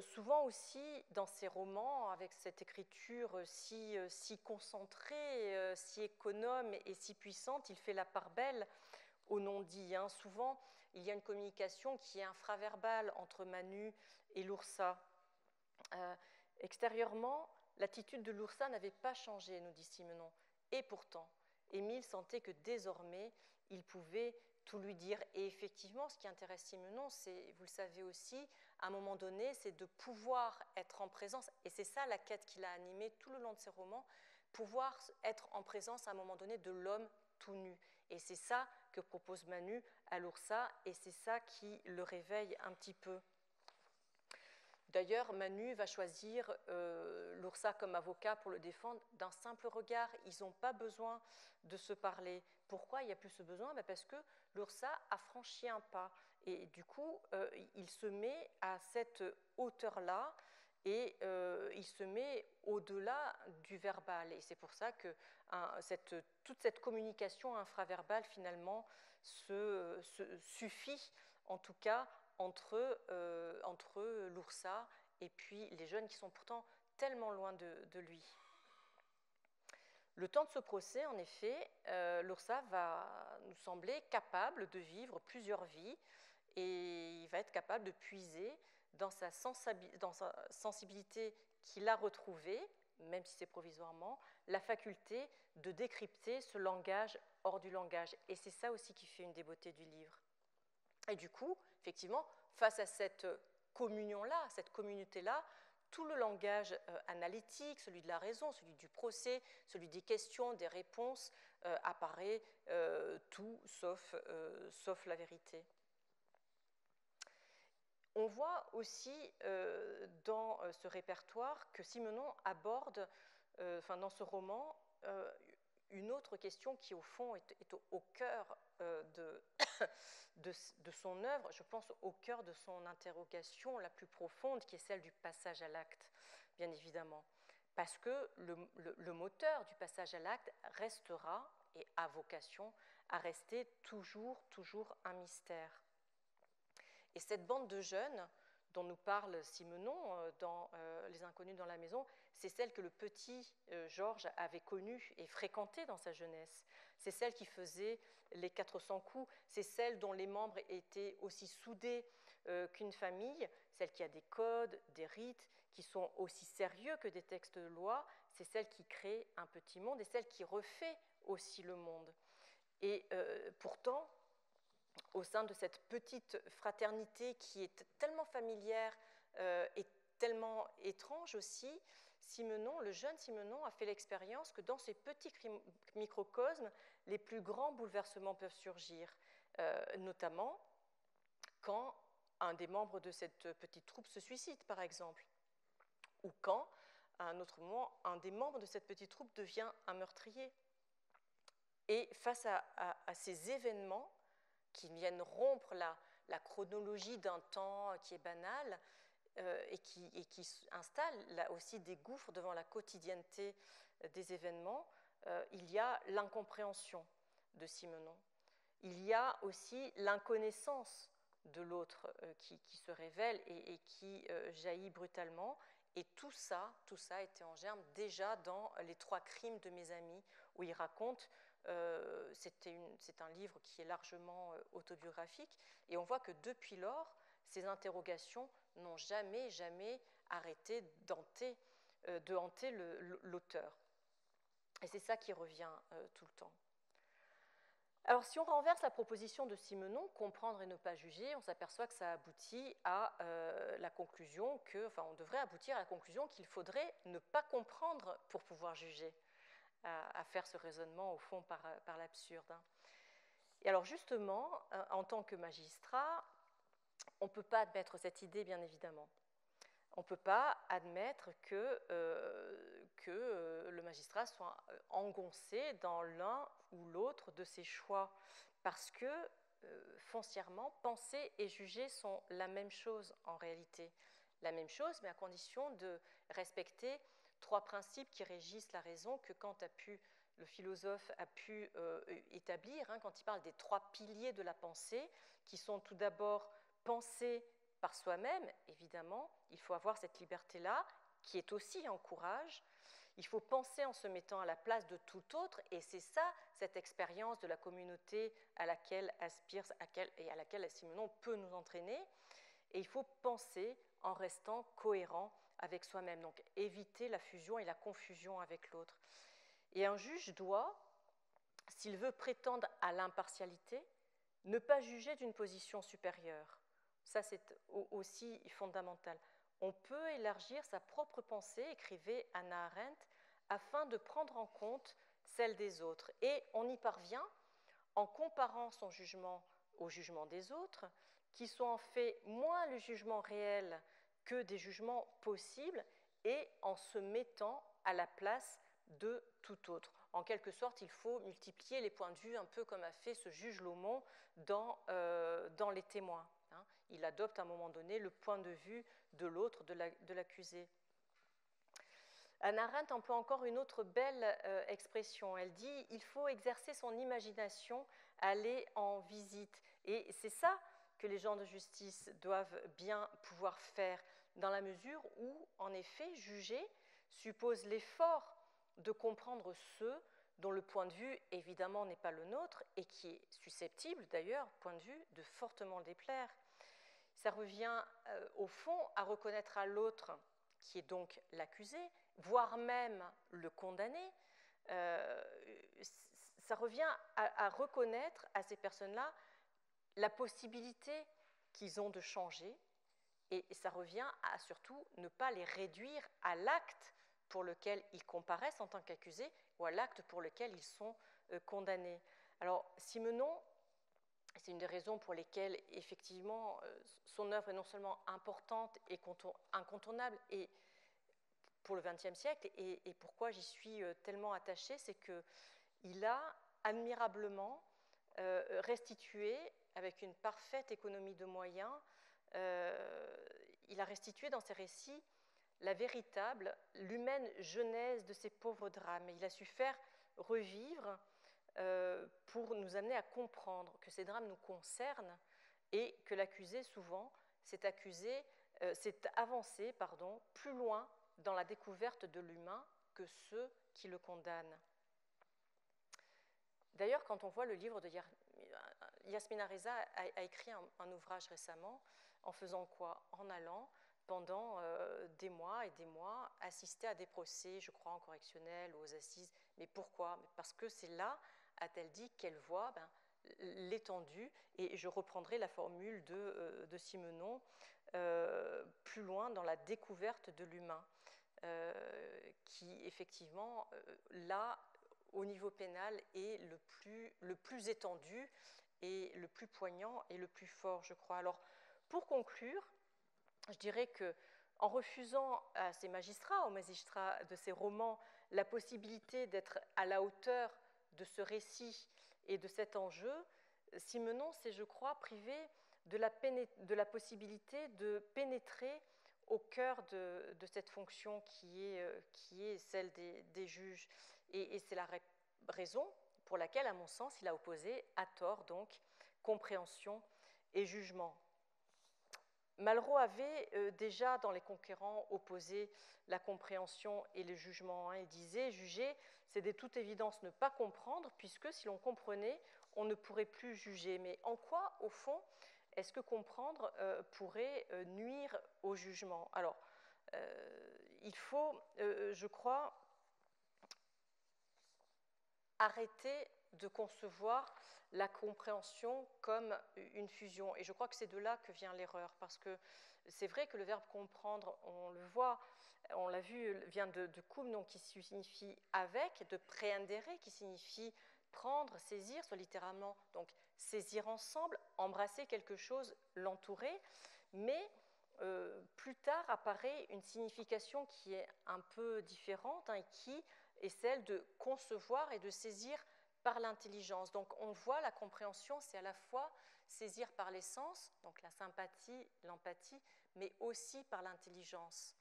souvent aussi dans ses romans, avec cette écriture si concentrée, si économe et si puissante, il fait la part belle au non-dit. Souvent, il y a une communication qui est infraverbale entre Manu et Lursa. Extérieurement, l'attitude de Lursa n'avait pas changé, nous dit Simenon. Et pourtant, Émile sentait que désormais, il pouvait tout lui dire. Et effectivement, ce qui intéresse Simenon, c'est, vous le savez aussi, à un moment donné, c'est de pouvoir être en présence, et c'est ça la quête qui l'a animé tout le long de ses romans, pouvoir être en présence à un moment donné de l'homme tout nu. Et c'est ça que propose Manu à Lursa, et c'est ça qui le réveille un petit peu. D'ailleurs, Manu va choisir Lursa comme avocat pour le défendre d'un simple regard. Ils n'ont pas besoin de se parler. Pourquoi il n'y a plus ce besoin? Parce que Lursa a franchi un pas. Et du coup, il se met à cette hauteur-là et il se met au-delà du verbal. Et c'est pour ça que toute cette communication infraverbale, finalement, suffit, en tout cas, entre Lursa et puis les jeunes qui sont pourtant tellement loin de lui. Le temps de ce procès, en effet, Lursa va nous sembler capable de vivre plusieurs vies et il va être capable de puiser dans sa sensibilité qu'il a retrouvée, même si c'est provisoirement, la faculté de décrypter ce langage hors du langage. Et c'est ça aussi qui fait une des beautés du livre. Et du coup, effectivement, face à cette communion-là, cette communauté-là, tout le langage analytique, celui de la raison, celui du procès, celui des questions, des réponses, apparaît tout sauf la vérité. On voit aussi dans ce répertoire que Simenon aborde, dans ce roman, une autre question qui, au fond, est au cœur de son œuvre, je pense au cœur de son interrogation la plus profonde, qui est celle du passage à l'acte, bien évidemment. Parce que le moteur du passage à l'acte restera, et a vocation à rester toujours un mystère. Et cette bande de jeunes dont nous parle Simenon dans Les Inconnus dans la maison, c'est celle que le petit Georges avait connue et fréquentée dans sa jeunesse. C'est celle qui faisait les 400 coups, c'est celle dont les membres étaient aussi soudés qu'une famille, celle qui a des codes, des rites, qui sont aussi sérieux que des textes de loi, c'est celle qui crée un petit monde et celle qui refait aussi le monde. Et pourtant, au sein de cette petite fraternité qui est tellement familière et tellement étrange aussi, Simenon, le jeune Simenon, a fait l'expérience que dans ces petits microcosmes, les plus grands bouleversements peuvent surgir, notamment quand un des membres de cette petite troupe se suicide, par exemple, ou quand, à un autre moment, un des membres de cette petite troupe devient un meurtrier. Et face à ces événements, qui viennent rompre la chronologie d'un temps qui est banal et qui installe là aussi des gouffres devant la quotidienneté des événements, il y a l'incompréhension de Simenon. Il y a aussi l'inconnaissance de l'autre qui se révèle et qui jaillit brutalement. Et tout ça était en germe déjà dans Les 3 crimes de mes amis, où il raconte, c'est un livre qui est largement autobiographique, et on voit que depuis lors, ces interrogations n'ont jamais arrêté de hanter l'auteur. Et c'est ça qui revient tout le temps. Alors, si on renverse la proposition de Simenon, comprendre et ne pas juger, on s'aperçoit que ça aboutit à la conclusion on devrait aboutir à la conclusion qu'il faudrait ne pas comprendre pour pouvoir juger, à faire ce raisonnement au fond par l'absurde. Et alors, justement, en tant que magistrat, on ne peut pas admettre cette idée, bien évidemment. On ne peut pas admettre que le magistrat soit engoncé dans l'un ou l'autre de ses choix, parce que foncièrement, penser et juger sont la même chose en réalité. La même chose, mais à condition de respecter 3 principes qui régissent la raison que le philosophe a pu établir, quand il parle des 3 piliers de la pensée, qui sont tout d'abord penser par soi-même, évidemment, il faut avoir cette liberté-là, qui est aussi un courage. Il faut penser en se mettant à la place de tout autre, et c'est ça, cette expérience de la communauté à laquelle aspire et à laquelle Simenon peut nous entraîner. Et il faut penser en restant cohérent avec soi-même, donc éviter la fusion et la confusion avec l'autre. Et un juge doit, s'il veut prétendre à l'impartialité, ne pas juger d'une position supérieure. Ça, c'est aussi fondamental. On peut élargir sa propre pensée, écrivait Hannah Arendt, afin de prendre en compte celle des autres. Et on y parvient en comparant son jugement au jugement des autres, qui sont en fait moins le jugement réel que des jugements possibles, et en se mettant à la place de tout autre. En quelque sorte, il faut multiplier les points de vue, un peu comme a fait ce juge Lomont dans Les Témoins. Il adopte à un moment donné le point de vue de l'autre, de l'accusé. Hannah Arendt emploie encore une autre belle expression. Elle dit « il faut exercer son imagination, aller en visite ». Et c'est ça que les gens de justice doivent bien pouvoir faire, dans la mesure où, en effet, juger suppose l'effort de comprendre ceux dont le point de vue, évidemment, n'est pas le nôtre, et qui est susceptible, d'ailleurs, point de vue, de fortement déplaire. Ça revient, au fond, à reconnaître à l'autre, qui est donc l'accusé, voire même le condamné. Ça revient à reconnaître à ces personnes-là la possibilité qu'ils ont de changer, et ça revient à surtout ne pas les réduire à l'acte pour lequel ils comparaissent en tant qu'accusés ou à l'acte pour lequel ils sont condamnés. Alors, Simenon, c'est une des raisons pour lesquelles, effectivement, son œuvre est non seulement importante et incontournable et pour le XXe siècle, et pourquoi j'y suis tellement attachée, c'est qu'il a admirablement restitué, avec une parfaite économie de moyens, il a restitué dans ses récits l'humaine genèse de ces pauvres drames. Et il a su faire revivre pour nous amener à comprendre que ces drames nous concernent et que l'accusé, souvent, s'est avancé plus loin dans la découverte de l'humain que ceux qui le condamnent. D'ailleurs, quand on voit le livre de Yasmina Reza a écrit un ouvrage récemment, en faisant quoi? En allant pendant des mois et des mois assister à des procès, je crois en correctionnel ou aux assises. Mais pourquoi? Parce que c'est là, a-t-elle dit, qu'elle voit l'étendue, et je reprendrai la formule de Simenon, plus loin dans la découverte de l'humain, qui effectivement, là, au niveau pénal, est le plus étendu et le plus poignant et le plus fort, je crois. Alors, pour conclure, je dirais qu'en refusant à ces magistrats, aux magistrats de ces romans, la possibilité d'être à la hauteur de ce récit et de cet enjeu, Simenon s'est, je crois, privé de la possibilité de pénétrer au cœur de cette fonction qui est celle des juges. Et c'est la raison pour laquelle, à mon sens, il a opposé, à tort donc, compréhension et jugement. Malraux avait déjà, dans Les Conquérants, opposé la compréhension et le jugement. Il disait, juger, c'est de toute évidence ne pas comprendre, puisque si l'on comprenait, on ne pourrait plus juger. Mais en quoi, au fond, est-ce que comprendre pourrait nuire au jugement? Alors, il faut, je crois, arrêter de concevoir la compréhension comme une fusion. Et je crois que c'est de là que vient l'erreur, parce que c'est vrai que le verbe comprendre, on le voit, on l'a vu, vient de cum, donc qui signifie avec, de préhendere, qui signifie prendre, saisir, soit littéralement donc saisir ensemble, embrasser quelque chose, l'entourer, mais plus tard apparaît une signification qui est un peu différente, et qui est celle de concevoir et de saisir par l'intelligence. Donc on voit la compréhension, c'est à la fois saisir par les sens, donc la sympathie, l'empathie, mais aussi par l'intelligence.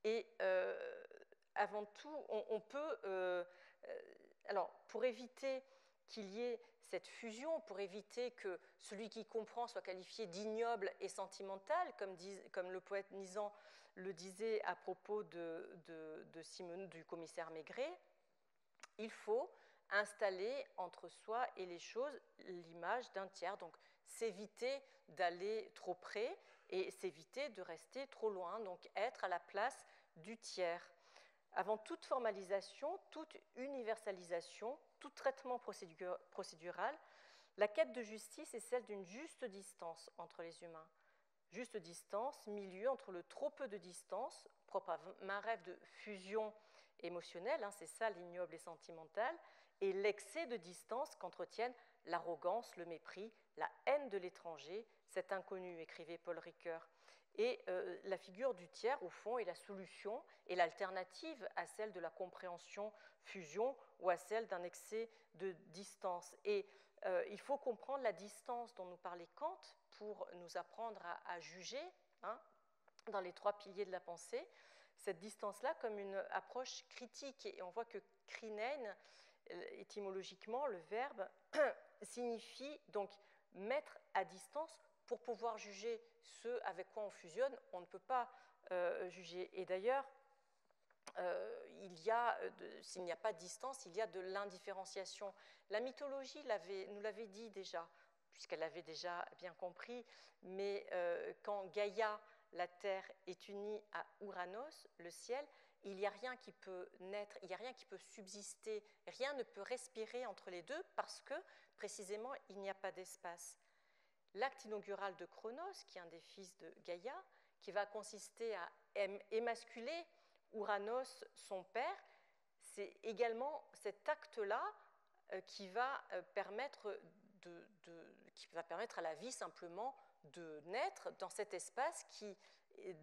Et avant tout, on peut... alors, pour éviter qu'il y ait cette fusion, pour éviter que celui qui comprend soit qualifié d'ignoble et sentimental, comme le poète Nizan le disait à propos de Simone, du commissaire Maigret, il faut installer entre soi et les choses l'image d'un tiers, donc s'éviter d'aller trop près et s'éviter de rester trop loin, donc être à la place du tiers. Avant toute formalisation, toute universalisation, tout traitement procédural, la quête de justice est celle d'une juste distance entre les humains. Juste distance, milieu entre le trop peu de distance, propre à un rêve de fusion émotionnelle, c'est ça l'ignoble et sentimental, et l'excès de distance qu'entretiennent l'arrogance, le mépris, la haine de l'étranger, cet inconnu, écrivait Paul Ricoeur. Et la figure du tiers, au fond, est la solution et l'alternative à celle de la compréhension-fusion ou à celle d'un excès de distance. Et il faut comprendre la distance dont nous parlait Kant pour nous apprendre à juger, dans les trois piliers de la pensée, cette distance-là comme une approche critique. Et on voit que krinen, étymologiquement, le verbe signifie donc mettre à distance pour pouvoir juger ce avec quoi on fusionne. On ne peut pas juger. Et d'ailleurs, s'il n'y a pas de distance, il y a de l'indifférenciation. La mythologie nous l'avait dit déjà, puisqu'elle l'avait déjà bien compris, mais quand Gaïa, la terre, est unie à Ouranos, le ciel, il n'y a rien qui peut naître, il n'y a rien qui peut subsister, rien ne peut respirer entre les deux parce que, précisément, il n'y a pas d'espace. L'acte inaugural de Cronos, qui est un des fils de Gaïa, qui va consister à émasculer Ouranos, son père, c'est également cet acte-là qui va permettre à la vie simplement de naître dans cet espace qui,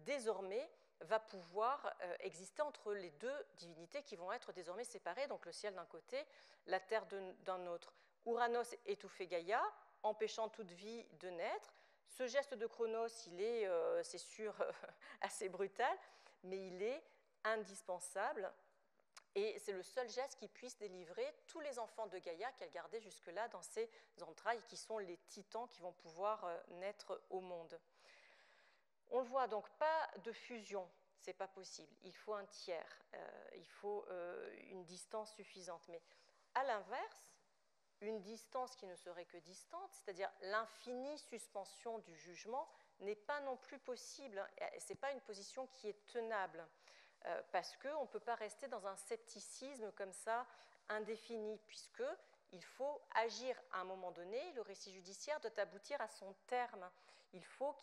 désormais, va pouvoir exister entre les deux divinités qui vont être désormais séparées, donc le ciel d'un côté, la terre d'un autre. Ouranos étouffait Gaïa, empêchant toute vie de naître. Ce geste de Cronos, c'est sûr, assez brutal, mais il est indispensable. Et c'est le seul geste qui puisse délivrer tous les enfants de Gaïa qu'elle gardait jusque-là dans ses entrailles, qui sont les titans qui vont pouvoir naître au monde. On le voit donc, pas de fusion, c'est pas possible. Il faut un tiers, il faut une distance suffisante. Mais à l'inverse, une distance qui ne serait que distante, c'est-à-dire l'infinie suspension du jugement, n'est pas non plus possible. Ce n'est pas une position qui est tenable, parce qu'on ne peut pas rester dans un scepticisme comme ça indéfini, puisqu'il faut agir à un moment donné, le récit judiciaire doit aboutir à son terme. Il faut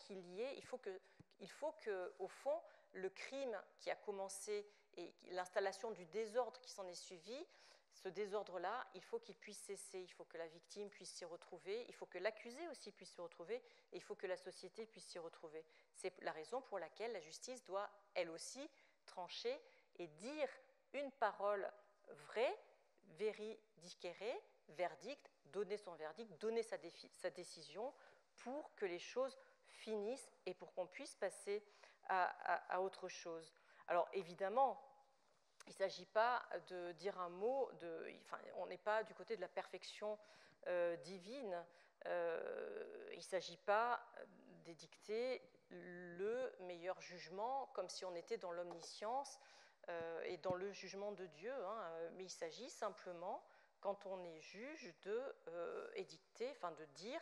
que, au fond, le crime qui a commencé et l'installation du désordre qui s'en est suivi, ce désordre-là, il faut qu'il puisse cesser, il faut que la victime puisse s'y retrouver, il faut que l'accusé aussi puisse s'y retrouver, et il faut que la société puisse s'y retrouver. C'est la raison pour laquelle la justice doit, elle aussi, trancher et dire une parole vraie, veridicere, verdict, donner son verdict, donner sa décision pour que les choses finissent et pour qu'on puisse passer à autre chose. Alors évidemment, il ne s'agit pas de dire un mot, on n'est pas du côté de la perfection divine, il ne s'agit pas d'édicter le meilleur jugement, comme si on était dans l'omniscience et dans le jugement de Dieu, hein. Mais il s'agit simplement, quand on est juge, d'édicter, enfin de dire,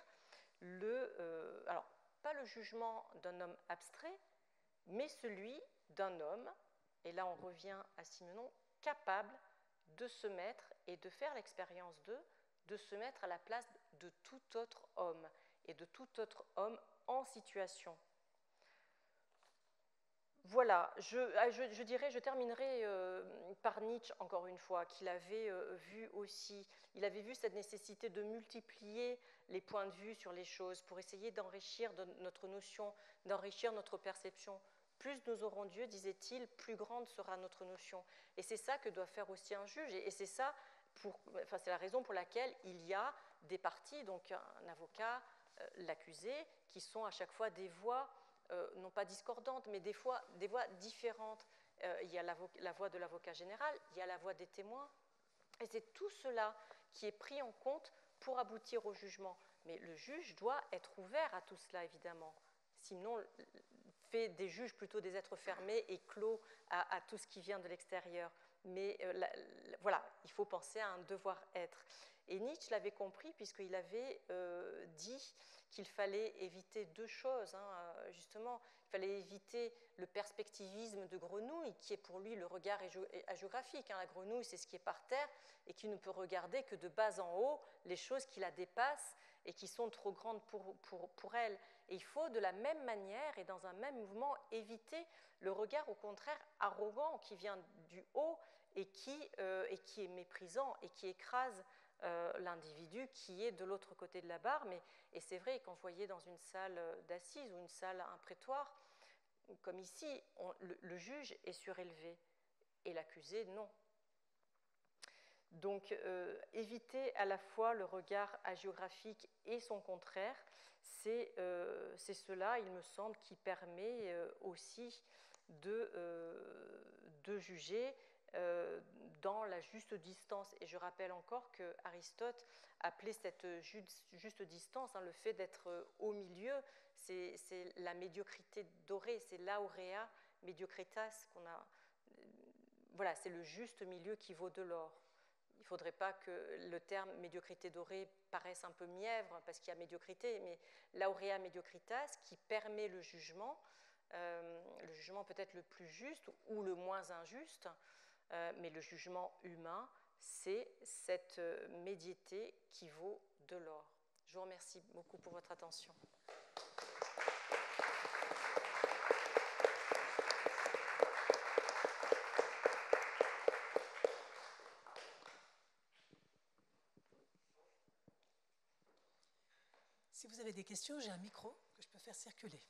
alors pas le jugement d'un homme abstrait, mais celui d'un homme, et là on revient à Simenon, capable de se mettre et de faire l'expérience de se mettre à la place de tout autre homme, et de tout autre homme en situation. Voilà, je terminerai par Nietzsche, encore une fois, qu'il avait vu aussi. Il avait vu cette nécessité de multiplier les points de vue sur les choses pour essayer d'enrichir notre notion, d'enrichir notre perception. Plus nous aurons Dieu, disait-il, plus grande sera notre notion. Et c'est ça que doit faire aussi un juge. Et c'est ça, c'est la raison pour laquelle il y a des parties, donc un avocat, l'accusé, qui sont à chaque fois des voix, non pas discordantes, mais des voix différentes. Il y a la voix de l'avocat général, il y a la voix des témoins, et c'est tout cela qui est pris en compte pour aboutir au jugement. Mais le juge doit être ouvert à tout cela, évidemment. Sinon, fait des juges plutôt des êtres fermés et clos à tout ce qui vient de l'extérieur. Mais voilà, il faut penser à un devoir-être. Et Nietzsche l'avait compris puisqu'il avait dit qu'il fallait éviter deux choses, hein, justement. Il fallait éviter le perspectivisme de grenouille, qui est pour lui le regard hagiographique. Hein. La grenouille, c'est ce qui est par terre et qui ne peut regarder que de bas en haut les choses qui la dépassent et qui sont trop grandes pour elle. Et il faut de la même manière et dans un même mouvement éviter le regard au contraire arrogant qui vient du haut et qui est méprisant et qui écrase l'individu qui est de l'autre côté de la barre. Et c'est vrai, quand vous voyez dans une salle d'assises ou une salle, un prétoire, comme ici, le juge est surélevé et l'accusé, non. Donc, éviter à la fois le regard hagiographique et son contraire, c'est cela, il me semble, qui permet aussi de juger dans la juste distance. Et je rappelle encore qu'Aristote appelait cette juste distance, hein, le fait d'être au milieu, c'est la médiocrité dorée, c'est l'aurea mediocritas qu'on a. Voilà, c'est le juste milieu qui vaut de l'or. Il ne faudrait pas que le terme médiocrité dorée paraisse un peu mièvre parce qu'il y a médiocrité, mais l'aurea mediocritas qui permet le jugement peut-être le plus juste ou le moins injuste, mais le jugement humain, c'est cette médiété qui vaut de l'or. Je vous remercie beaucoup pour votre attention. Si vous avez des questions, j'ai un micro que je peux faire circuler.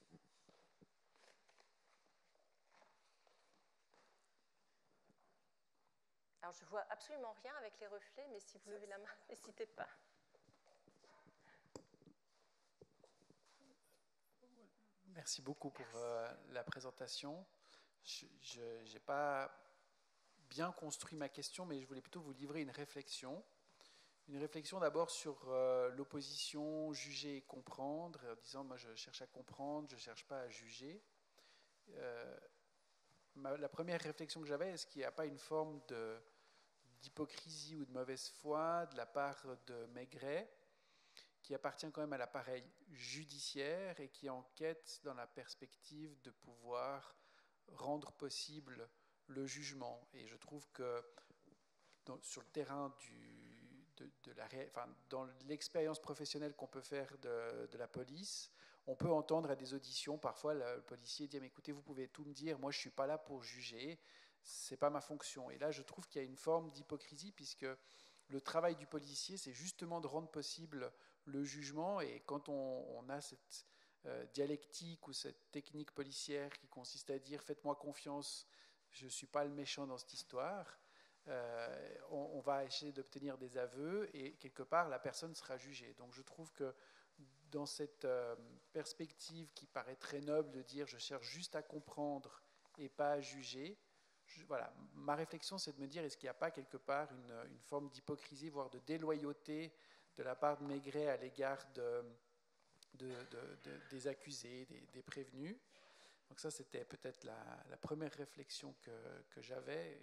Alors, je ne vois absolument rien avec les reflets, mais si vous levez la main, n'hésitez pas. Merci beaucoup pour la présentation. Je n'ai pas bien construit ma question, mais je voulais plutôt vous livrer une réflexion. Une réflexion d'abord sur l'opposition juger et comprendre, en disant moi je cherche à comprendre, je ne cherche pas à juger. La première réflexion que j'avais, est-ce qu'il n'y a pas une forme d'hypocrisie ou de mauvaise foi de la part de Maigret, qui appartient quand même à l'appareil judiciaire et qui enquête dans la perspective de pouvoir rendre possible le jugement. Et je trouve que sur le terrain dans l'expérience professionnelle qu'on peut faire de la police, on peut entendre à des auditions, parfois le policier dit « écoutez, vous pouvez tout me dire, moi je ne suis pas là pour juger, ce n'est pas ma fonction ». Et là, je trouve qu'il y a une forme d'hypocrisie, puisque le travail du policier, c'est justement de rendre possible le jugement. Et quand on a cette dialectique ou cette technique policière qui consiste à dire « faites-moi confiance, je ne suis pas le méchant dans cette histoire », on va essayer d'obtenir des aveux et quelque part la personne sera jugée. Donc je trouve que dans cette perspective qui paraît très noble de dire je cherche juste à comprendre et pas à juger, voilà, ma réflexion c'est de me dire est-ce qu'il n'y a pas quelque part une forme d'hypocrisie, voire de déloyauté de la part de Maigret à l'égard des accusés, des prévenus. Donc ça, c'était peut-être la première réflexion que j'avais.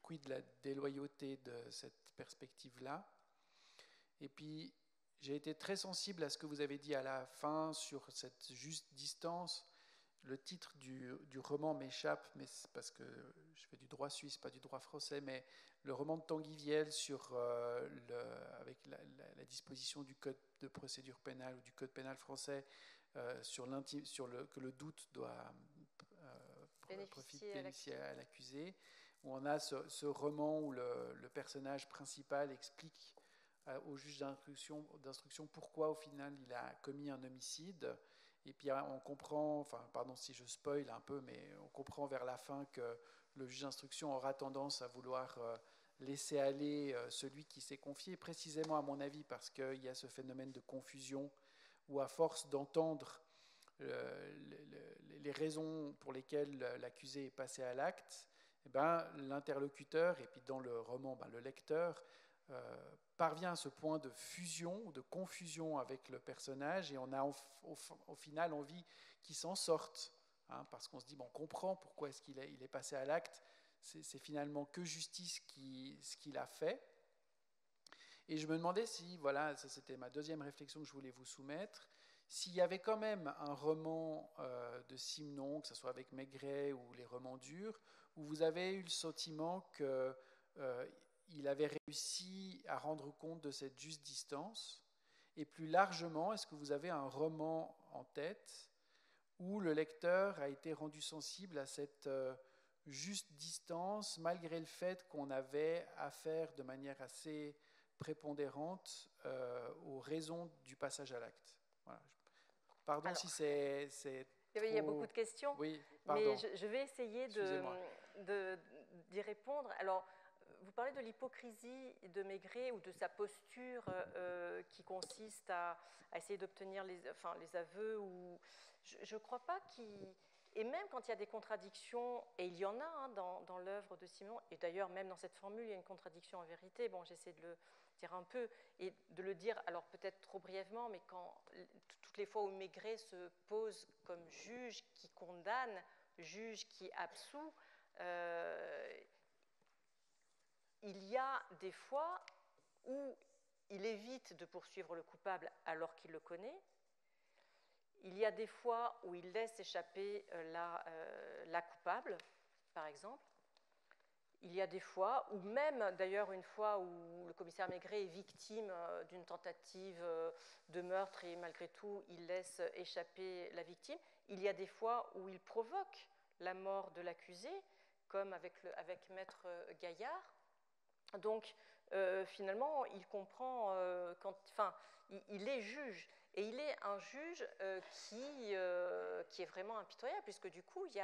Quid de la déloyauté de cette perspective-là. Et puis, j'ai été très sensible à ce que vous avez dit à la fin sur cette juste distance. Le titre du roman m'échappe, mais c'est parce que je fais du droit suisse, pas du droit français, mais le roman de Tanguy Viel avec la disposition du Code de procédure pénale ou du Code pénal français que le doute doit bénéficier à l'accusé, où on a ce roman où le personnage principal explique au juge d'instruction pourquoi au final il a commis un homicide. Et puis on comprend, pardon si je spoil un peu, mais on comprend vers la fin que le juge d'instruction aura tendance à vouloir laisser aller celui qui s'est confié, précisément à mon avis parce qu'il y a ce phénomène de confusion où à force d'entendre les raisons pour lesquelles l'accusé est passé à l'acte, l'interlocuteur, et puis dans le roman, le lecteur, parvient à ce point de fusion ou de confusion avec le personnage, et on a au final envie qu'il s'en sorte, parce qu'on se dit, on comprend pourquoi est-ce qu'il est passé à l'acte, c'est finalement que justice ce qu'il a fait. Et je me demandais si, voilà, ça c'était ma deuxième réflexion que je voulais vous soumettre, s'il y avait quand même un roman de Simenon, que ce soit avec Maigret ou les romans durs, où vous avez eu le sentiment qu'il avait réussi à rendre compte de cette juste distance. Et plus largement, est-ce que vous avez un roman en tête où le lecteur a été rendu sensible à cette juste distance, malgré le fait qu'on avait affaire de manière assez prépondérante aux raisons du passage à l'acte? Voilà. Pardon. Alors, si c'est trop... Il y a beaucoup de questions, oui, pardon. Mais je vais essayer d'y répondre. Alors, vous parlez de l'hypocrisie de Maigret ou de sa posture qui consiste à essayer d'obtenir les aveux. Je ne crois pas qu'il... Et même quand il y a des contradictions, et il y en a dans l'œuvre de Simenon, et d'ailleurs même dans cette formule, il y a une contradiction en vérité, j'essaie de le dire un peu, et de le dire, alors peut-être trop brièvement, mais toutes les fois où Maigret se pose comme juge qui condamne, juge qui absout, il y a des fois où il évite de poursuivre le coupable alors qu'il le connaît. Il y a des fois où il laisse échapper la coupable, par exemple. Il y a des fois, ou même d'ailleurs une fois où le commissaire Maigret est victime d'une tentative de meurtre et malgré tout il laisse échapper la victime. Il y a des fois où il provoque la mort de l'accusé, comme avec Maître Gaillard. Donc finalement il comprend, il est juge. Et il est un juge qui est vraiment impitoyable, puisque du coup, il n'y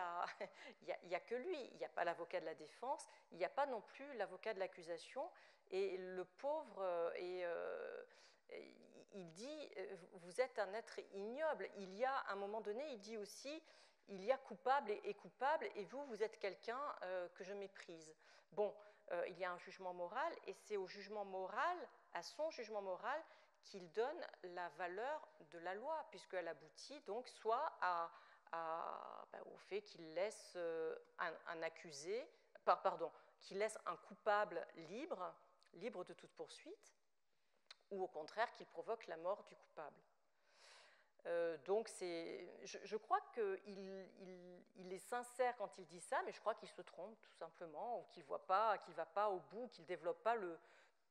a que lui. Il n'y a pas l'avocat de la défense, il n'y a pas non plus l'avocat de l'accusation. Et le pauvre, il dit, vous êtes un être ignoble. Il y a, à un moment donné, il dit aussi, il y a coupable et coupable, et vous êtes quelqu'un que je méprise. Bon, il y a un jugement moral, et c'est au jugement moral, à son jugement moral, qu'il donne la valeur de la loi, puisqu'elle aboutit donc soit au fait qu'il laisse un accusé, qu'il laisse un coupable libre de toute poursuite, ou au contraire qu'il provoque la mort du coupable. Donc je crois qu'il est sincère quand il dit ça, mais je crois qu'il se trompe tout simplement, ou qu'il ne va pas au bout, qu'il ne développe pas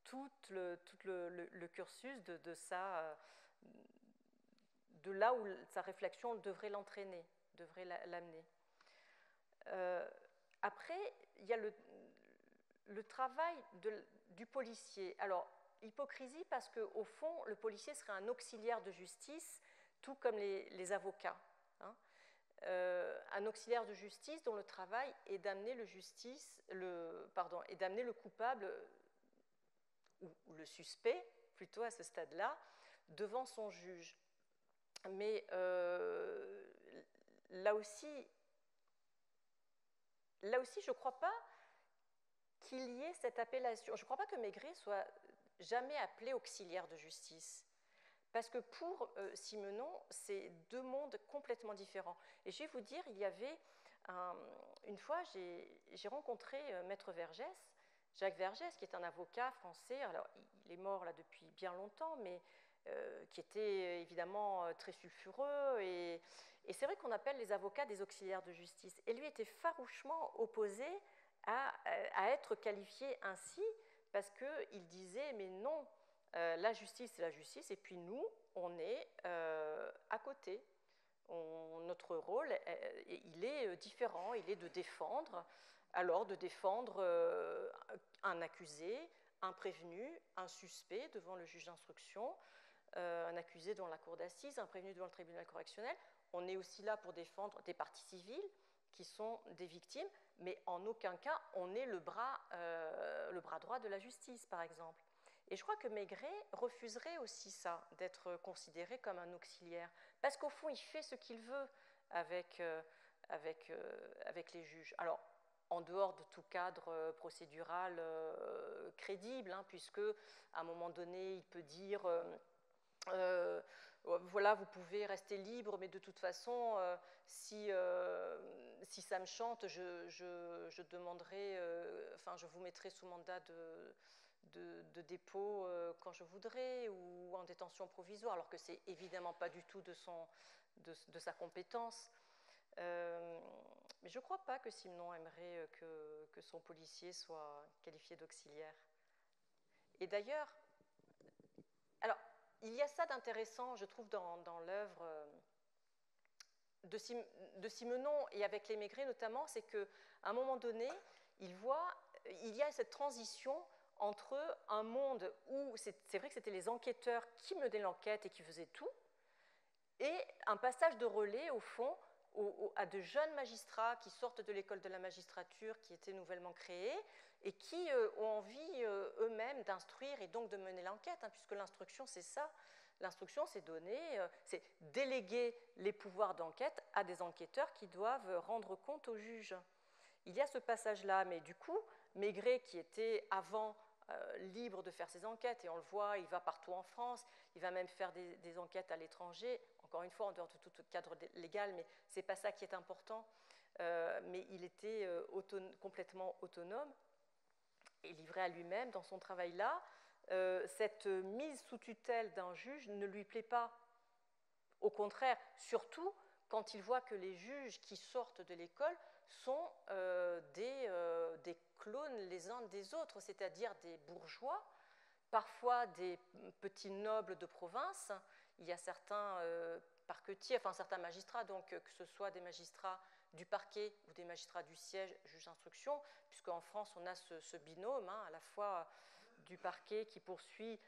tout le cursus de là où sa réflexion devrait l'entraîner, devrait l'amener. Après, il y a le travail du policier. Alors, hypocrisie parce qu'au fond, le policier serait un auxiliaire de justice, tout comme les avocats. Un auxiliaire de justice dont le travail est d'amener le coupable ou le suspect, plutôt à ce stade-là, devant son juge. Mais là aussi, je ne crois pas qu'il y ait cette appellation. Je ne crois pas que Maigret soit jamais appelé auxiliaire de justice, Parce que pour Simenon, c'est deux mondes complètement différents. Et je vais vous dire, il y avait une fois, j'ai rencontré Maître Vergès, Jacques Vergès, qui est un avocat français. Alors, il est mort là depuis bien longtemps, mais qui était évidemment très sulfureux. Et c'est vrai qu'on appelle les avocats des auxiliaires de justice. Et lui était farouchement opposé à être qualifié ainsi, parce qu'il disait, mais non, la justice, c'est la justice, et puis nous, on est à côté. Notre rôle, il est différent, il est de défendre, alors de défendre un accusé, un prévenu, un suspect devant le juge d'instruction, un accusé devant la cour d'assises, un prévenu devant le tribunal correctionnel. On est aussi là pour défendre des parties civiles qui sont des victimes, mais en aucun cas on est le bras droit de la justice, par exemple. Et je crois que Maigret refuserait aussi ça, d'être considéré comme un auxiliaire, parce qu'au fond, il fait ce qu'il veut avec les juges. Alors, en dehors de tout cadre procédural crédible, hein, puisque à un moment donné, il peut dire voilà, vous pouvez rester libre, mais de toute façon, si ça me chante, je demanderai, enfin, je vous mettrai sous mandat de dépôt quand je voudrais, ou en détention provisoire, alors que c'est évidemment pas du tout de sa compétence. Mais je ne crois pas que Simenon aimerait que son policier soit qualifié d'auxiliaire. Et d'ailleurs, alors, il y a ça d'intéressant, je trouve, dans l'œuvre de Simenon, et avec les Maigret notamment, c'est qu'à un moment donné, il y a cette transition entre un monde où c'est vrai que c'était les enquêteurs qui menaient l'enquête et qui faisaient tout, et un passage de relais, au fond, à de jeunes magistrats qui sortent de l'école de la magistrature qui était nouvellement créée et qui ont envie eux-mêmes d'instruire et donc de mener l'enquête, hein, puisque l'instruction, c'est ça. L'instruction, c'est c'est déléguer les pouvoirs d'enquête à des enquêteurs qui doivent rendre compte aux juges. Il y a ce passage-là, mais du coup, Maigret, qui était avant libre de faire ses enquêtes, et on le voit, il va partout en France, il va même faire des enquêtes à l'étranger, encore une fois, en dehors de tout cadre légal, mais ce n'est pas ça qui est important, mais il était complètement autonome et livré à lui-même dans son travail-là. Cette mise sous tutelle d'un juge ne lui plaît pas. Au contraire, surtout quand il voit que les juges qui sortent de l'école sont des clones les uns des autres, c'est-à-dire des bourgeois, parfois des petits nobles de province. Il y a certains parquetiers, enfin certains magistrats, donc que ce soit des magistrats du parquet ou des magistrats du siège, juge d'instruction, puisqu'en France on a ce binôme, hein, à la fois du parquet qui poursuit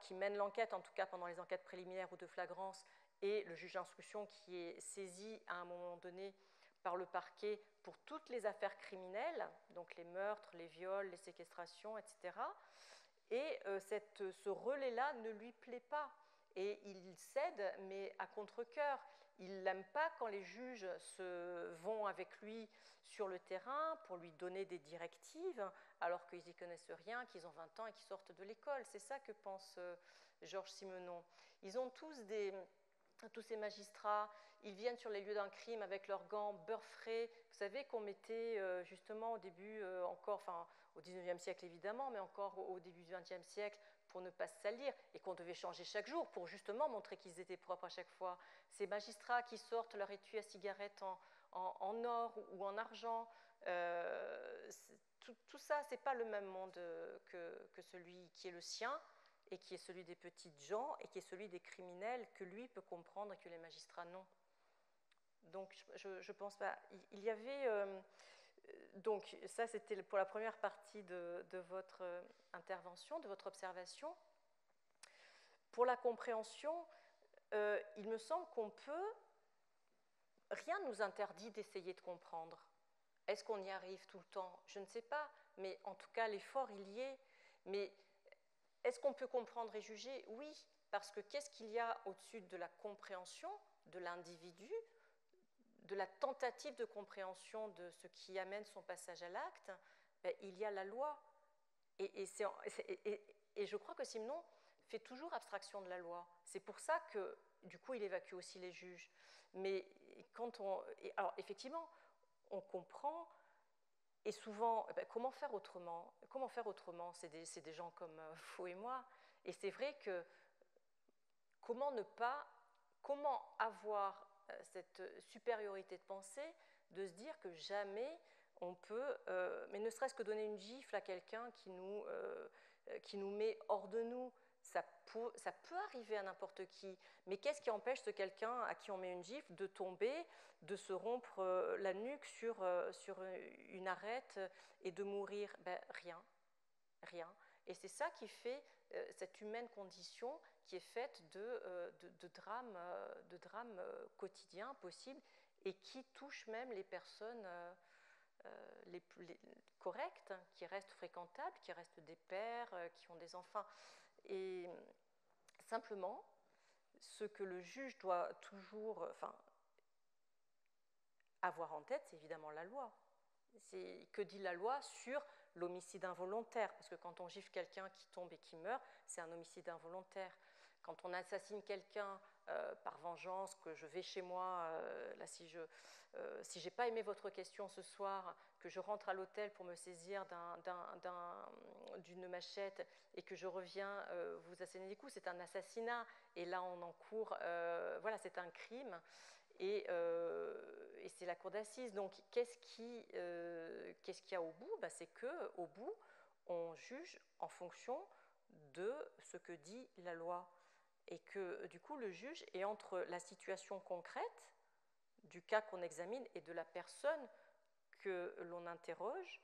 qui mène l'enquête, en tout cas pendant les enquêtes préliminaires ou de flagrance, et le juge d'instruction qui est saisi à un moment donné par le parquet pour toutes les affaires criminelles, donc les meurtres, les viols, les séquestrations, etc. Et ce relais-là ne lui plaît pas. Et il cède, mais à contre-cœur. Il n'aime pas quand les juges vont avec lui sur le terrain pour lui donner des directives, alors qu'ils n'y connaissent rien, qu'ils ont 20 ans et qu'ils sortent de l'école. C'est ça que pense Georges Simenon. Ils ont tous ces magistrats, ils viennent sur les lieux d'un crime avec leurs gants beurre frais. Vous savez qu'on mettait justement au début, enfin au 19e siècle évidemment, mais encore au début du 20e siècle, pour ne pas se salir, et qu'on devait changer chaque jour pour justement montrer qu'ils étaient propres à chaque fois. Ces magistrats qui sortent leur étui à cigarette en or ou en argent, tout ça, ce n'est pas le même monde que celui qui est le sien, et qui est celui des petites gens, et qui est celui des criminels que lui peut comprendre et que les magistrats non. Donc je pense pas. Il y avait... donc ça, c'était pour la première partie de votre intervention, de votre observation. Pour la compréhension, il me semble qu'on peut... Rien ne nous interdit d'essayer de comprendre. Est-ce qu'on y arrive tout le temps? Je ne sais pas, mais en tout cas, l'effort, il y est. Mais est-ce qu'on peut comprendre et juger? Oui, parce que qu'est-ce qu'il y a au-dessus de la compréhension de l'individu, de la tentative de compréhension de ce qui amène son passage à l'acte? Il y a la loi. Et je crois que Simenon fait toujours abstraction de la loi. C'est pour ça que, du coup, il évacue aussi les juges. Mais quand alors, effectivement, on comprend, et souvent, comment faire autrement? Comment faire autrement? C'est des gens comme Faux et moi. Et c'est vrai que comment avoir cette supériorité de pensée, de se dire que jamais on peut, mais ne serait-ce que donner une gifle à quelqu'un qui nous met hors de nous, ça peut arriver à n'importe qui, mais qu'est-ce qui empêche ce quelqu'un à qui on met une gifle de tomber, de se rompre la nuque sur une arête et de mourir? Rien. Et c'est ça qui fait cette humaine condition qui est faite de drames quotidiens possibles et qui touchent même les personnes les correctes, qui restent fréquentables, qui restent des pères, qui ont des enfants. Et simplement, ce que le juge doit toujours avoir en tête, c'est évidemment la loi. Que dit la loi sur l'homicide involontaire? Parce que quand on gifle quelqu'un qui tombe et qui meurt, c'est un homicide involontaire. Quand on assassine quelqu'un par vengeance, que je vais chez moi, là si j'ai pas aimé votre question ce soir, que je rentre à l'hôtel pour me saisir d'une machette et que je reviens vous asséner des coups, c'est un assassinat. Et là on encourt, voilà, c'est un crime. Et c'est la cour d'assises. Donc, qu'est-ce qu'il y a au bout? C'est qu'au bout, on juge en fonction de ce que dit la loi. Et que, du coup, le juge est entre la situation concrète du cas qu'on examine et de la personne que l'on interroge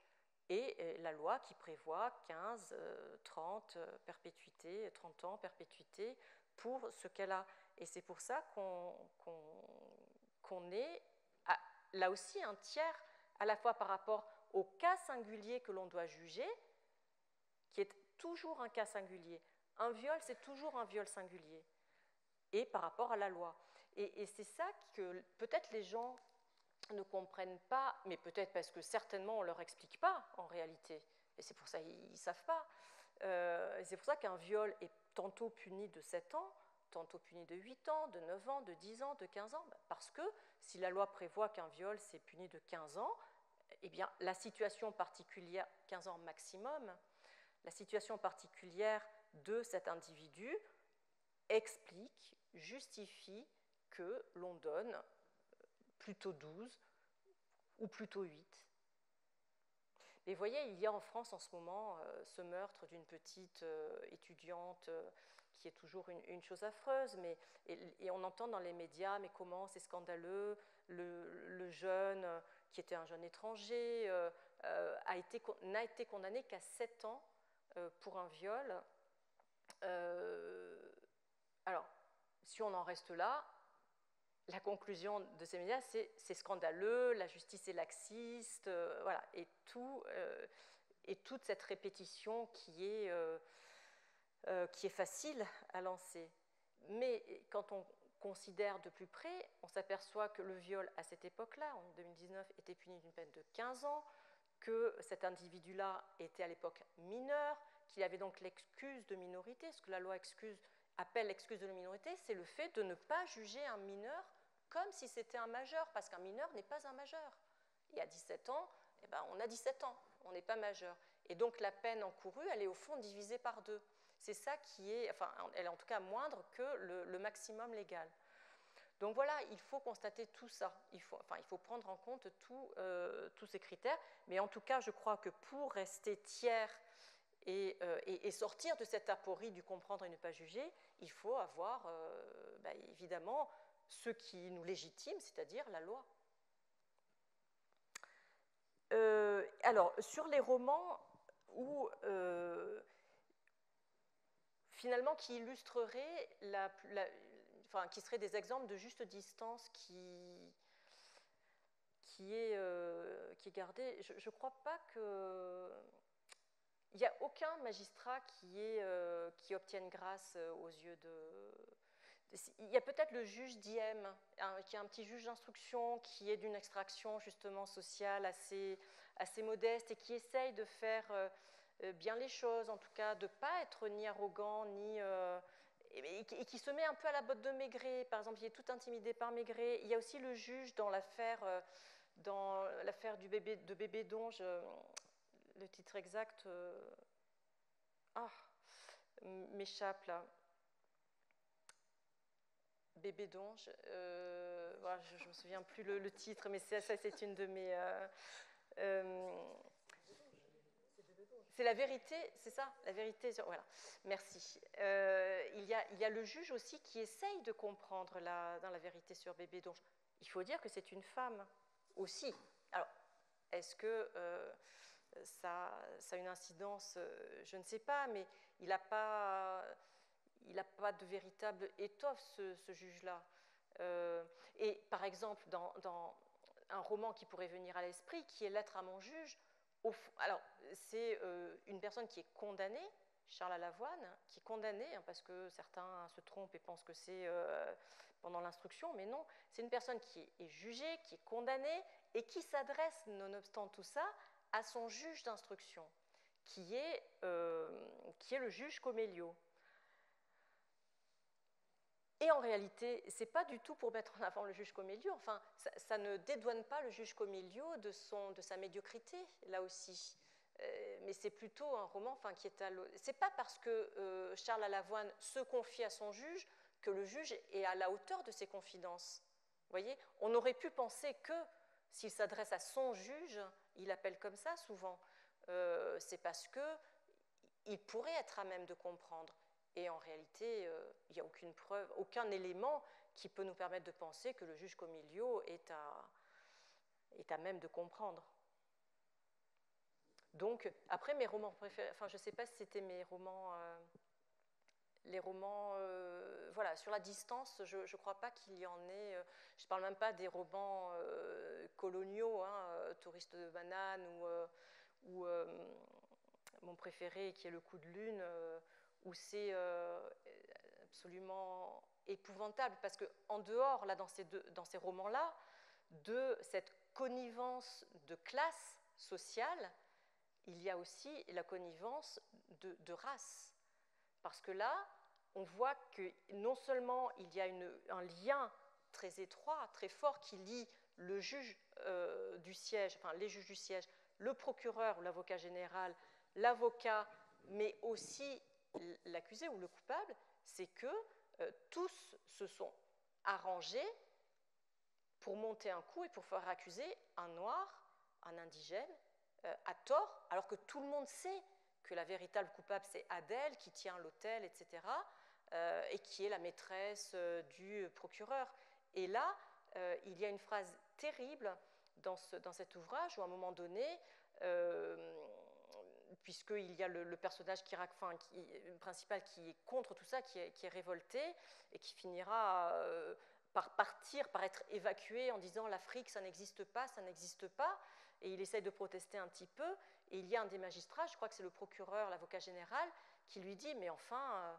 et la loi qui prévoit 15, 30 perpétuité, 30 ans, perpétuité pour ce qu'elle a. Et c'est pour ça qu'on est là aussi un tiers, à la fois par rapport au cas singulier que l'on doit juger, qui est toujours un cas singulier. Un viol, c'est toujours un viol singulier, et par rapport à la loi. Et c'est ça que peut-être les gens ne comprennent pas, mais peut-être parce que certainement on ne leur explique pas en réalité, et c'est pour ça qu'ils ne savent pas. C'est pour ça qu'un viol est tantôt puni de 7 ans, tantôt puni de 8 ans, de 9 ans, de 10 ans, de 15 ans, parce que si la loi prévoit qu'un viol c'est puni de 15 ans, eh bien la situation particulière, 15 ans maximum, la situation particulière de cet individu explique, justifie que l'on donne plutôt 12 ou plutôt 8. Mais vous voyez, il y a en France en ce moment ce meurtre d'une petite étudiante qui est toujours une chose affreuse, et on entend dans les médias, mais comment, c'est scandaleux, le jeune, qui était un jeune étranger, n'a été condamné qu'à 7 ans pour un viol. Alors, si on en reste là, la conclusion de ces médias, c'est scandaleux, la justice est laxiste, voilà, et toute cette répétition qui est facile à lancer. Mais quand on considère de plus près, on s'aperçoit que le viol à cette époque-là, en 2019, était puni d'une peine de 15 ans, que cet individu-là était à l'époque mineur, qu'il avait donc l'excuse de minorité. Ce que la loi appelle l'excuse de la minorité, c'est le fait de ne pas juger un mineur comme si c'était un majeur, parce qu'un mineur n'est pas un majeur. Et à 17 ans, eh ben, on a 17 ans, on n'est pas majeur. Et donc la peine encourue, elle est au fond divisée par 2. C'est ça qui est, enfin, elle est en tout cas moindre que le maximum légal. Donc voilà, il faut constater tout ça. Il faut prendre en compte tous ces critères. Mais en tout cas, je crois que pour rester tiers et sortir de cette aporie du comprendre et ne pas juger, il faut avoir évidemment ce qui nous légitime, c'est-à-dire la loi. Alors, sur les romans où finalement qui illustreraient qui seraient des exemples de juste distance qui est gardé, je ne crois pas que... Il n'y a aucun magistrat qui obtienne grâce aux yeux de... Il y a peut-être le juge d'IM, qui est un petit juge d'instruction, qui est d'une extraction justement sociale assez modeste et qui essaye de faire bien les choses, en tout cas de ne pas être ni arrogant, ni... et qui se met un peu à la botte de Maigret. Par exemple, il est tout intimidé par Maigret. Il y a aussi le juge dans l'affaire de bébé Donge, le titre exact m'échappe là. Bébé Donge, voilà, je ne me souviens plus le titre, mais ça c'est une de mes... c'est la vérité, c'est ça? La vérité, voilà, merci. Il y a le juge aussi qui essaye de comprendre dans la vérité sur Bébé Donge. Il faut dire que c'est une femme aussi. Alors, est-ce que ça a une incidence? Je ne sais pas, mais il n'a pas de véritable étoffe, ce juge-là. Et par exemple, dans un roman qui pourrait venir à l'esprit, qui est Lettre à mon juge, alors c'est une personne qui est condamnée, Charles à Lavoine, qui est condamné, parce que certains se trompent et pensent que c'est pendant l'instruction, mais non, c'est une personne qui est jugée, qui est condamnée, et qui s'adresse, nonobstant tout ça, à son juge d'instruction, qui est le juge Comélio. Et en réalité, ce n'est pas du tout pour mettre en avant le juge Comélio, enfin, ça ne dédouane pas le juge Comélio de sa médiocrité, là aussi. Mais c'est plutôt un roman, enfin, qui est à l'eau. C'est pas parce que Charles à Lavoine se confie à son juge que le juge est à la hauteur de ses confidences. Vous voyez, on aurait pu penser que s'il s'adresse à son juge, il appelle comme ça souvent, c'est parce qu'il pourrait être à même de comprendre. Et en réalité, il n'y a aucune preuve, aucun élément qui peut nous permettre de penser que le juge Comélio est à même de comprendre. Donc, après, mes romans préférés, enfin, je ne sais pas si c'était mes romans, les romans, voilà, sur la distance, je ne crois pas qu'il y en ait, je ne parle même pas des romans coloniaux, Touristes de banane, ou mon préféré qui est Le coup de lune, où c'est absolument épouvantable, parce qu'en dehors, là, dans ces romans-là, de cette connivence de classe sociale, il y a aussi la connivence de race. Parce que là, on voit que non seulement il y a un lien très étroit, très fort, qui lie le juge du siège, enfin les juges du siège, le procureur ou l'avocat général, l'avocat, mais aussi l'accusé ou le coupable, c'est que tous se sont arrangés pour monter un coup et pour faire accuser un noir, un indigène, à tort, alors que tout le monde sait que la véritable coupable, c'est Adèle, qui tient l'hôtel, etc., et qui est la maîtresse du procureur. Et là, il y a une phrase terrible dans cet ouvrage, où à un moment donné, puisqu'il y a le personnage principal qui est contre tout ça, qui est révolté, et qui finira par partir, par être évacué en disant « l'Afrique, ça n'existe pas, ça n'existe pas », et il essaye de protester un petit peu, et il y a un des magistrats, je crois que c'est le procureur, l'avocat général, qui lui dit « mais enfin,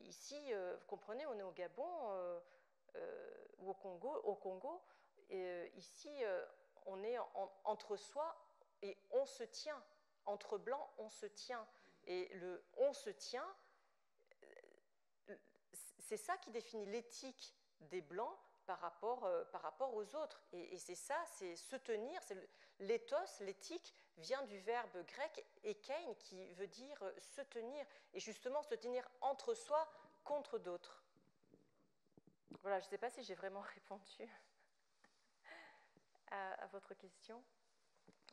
ici, vous comprenez, on est au Gabon, ou au Congo, et ici, on est entre soi, et on se tient. Entre blancs, on se tient. Et le « on se tient », c'est ça qui définit l'éthique des blancs par rapport aux autres. Et c'est ça, c'est se tenir, c'est l'éthos, l'éthique, vient du verbe grec ekein, qui veut dire se tenir, et justement se tenir entre soi contre d'autres. Voilà, je ne sais pas si j'ai vraiment répondu à votre question,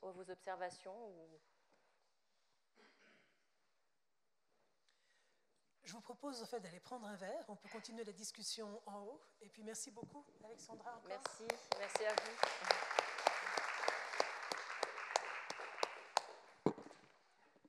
ou à vos observations. Je vous propose en fait d'aller prendre un verre. On peut continuer la discussion en haut. Et puis merci beaucoup, Alexandra. Encore. Merci à vous.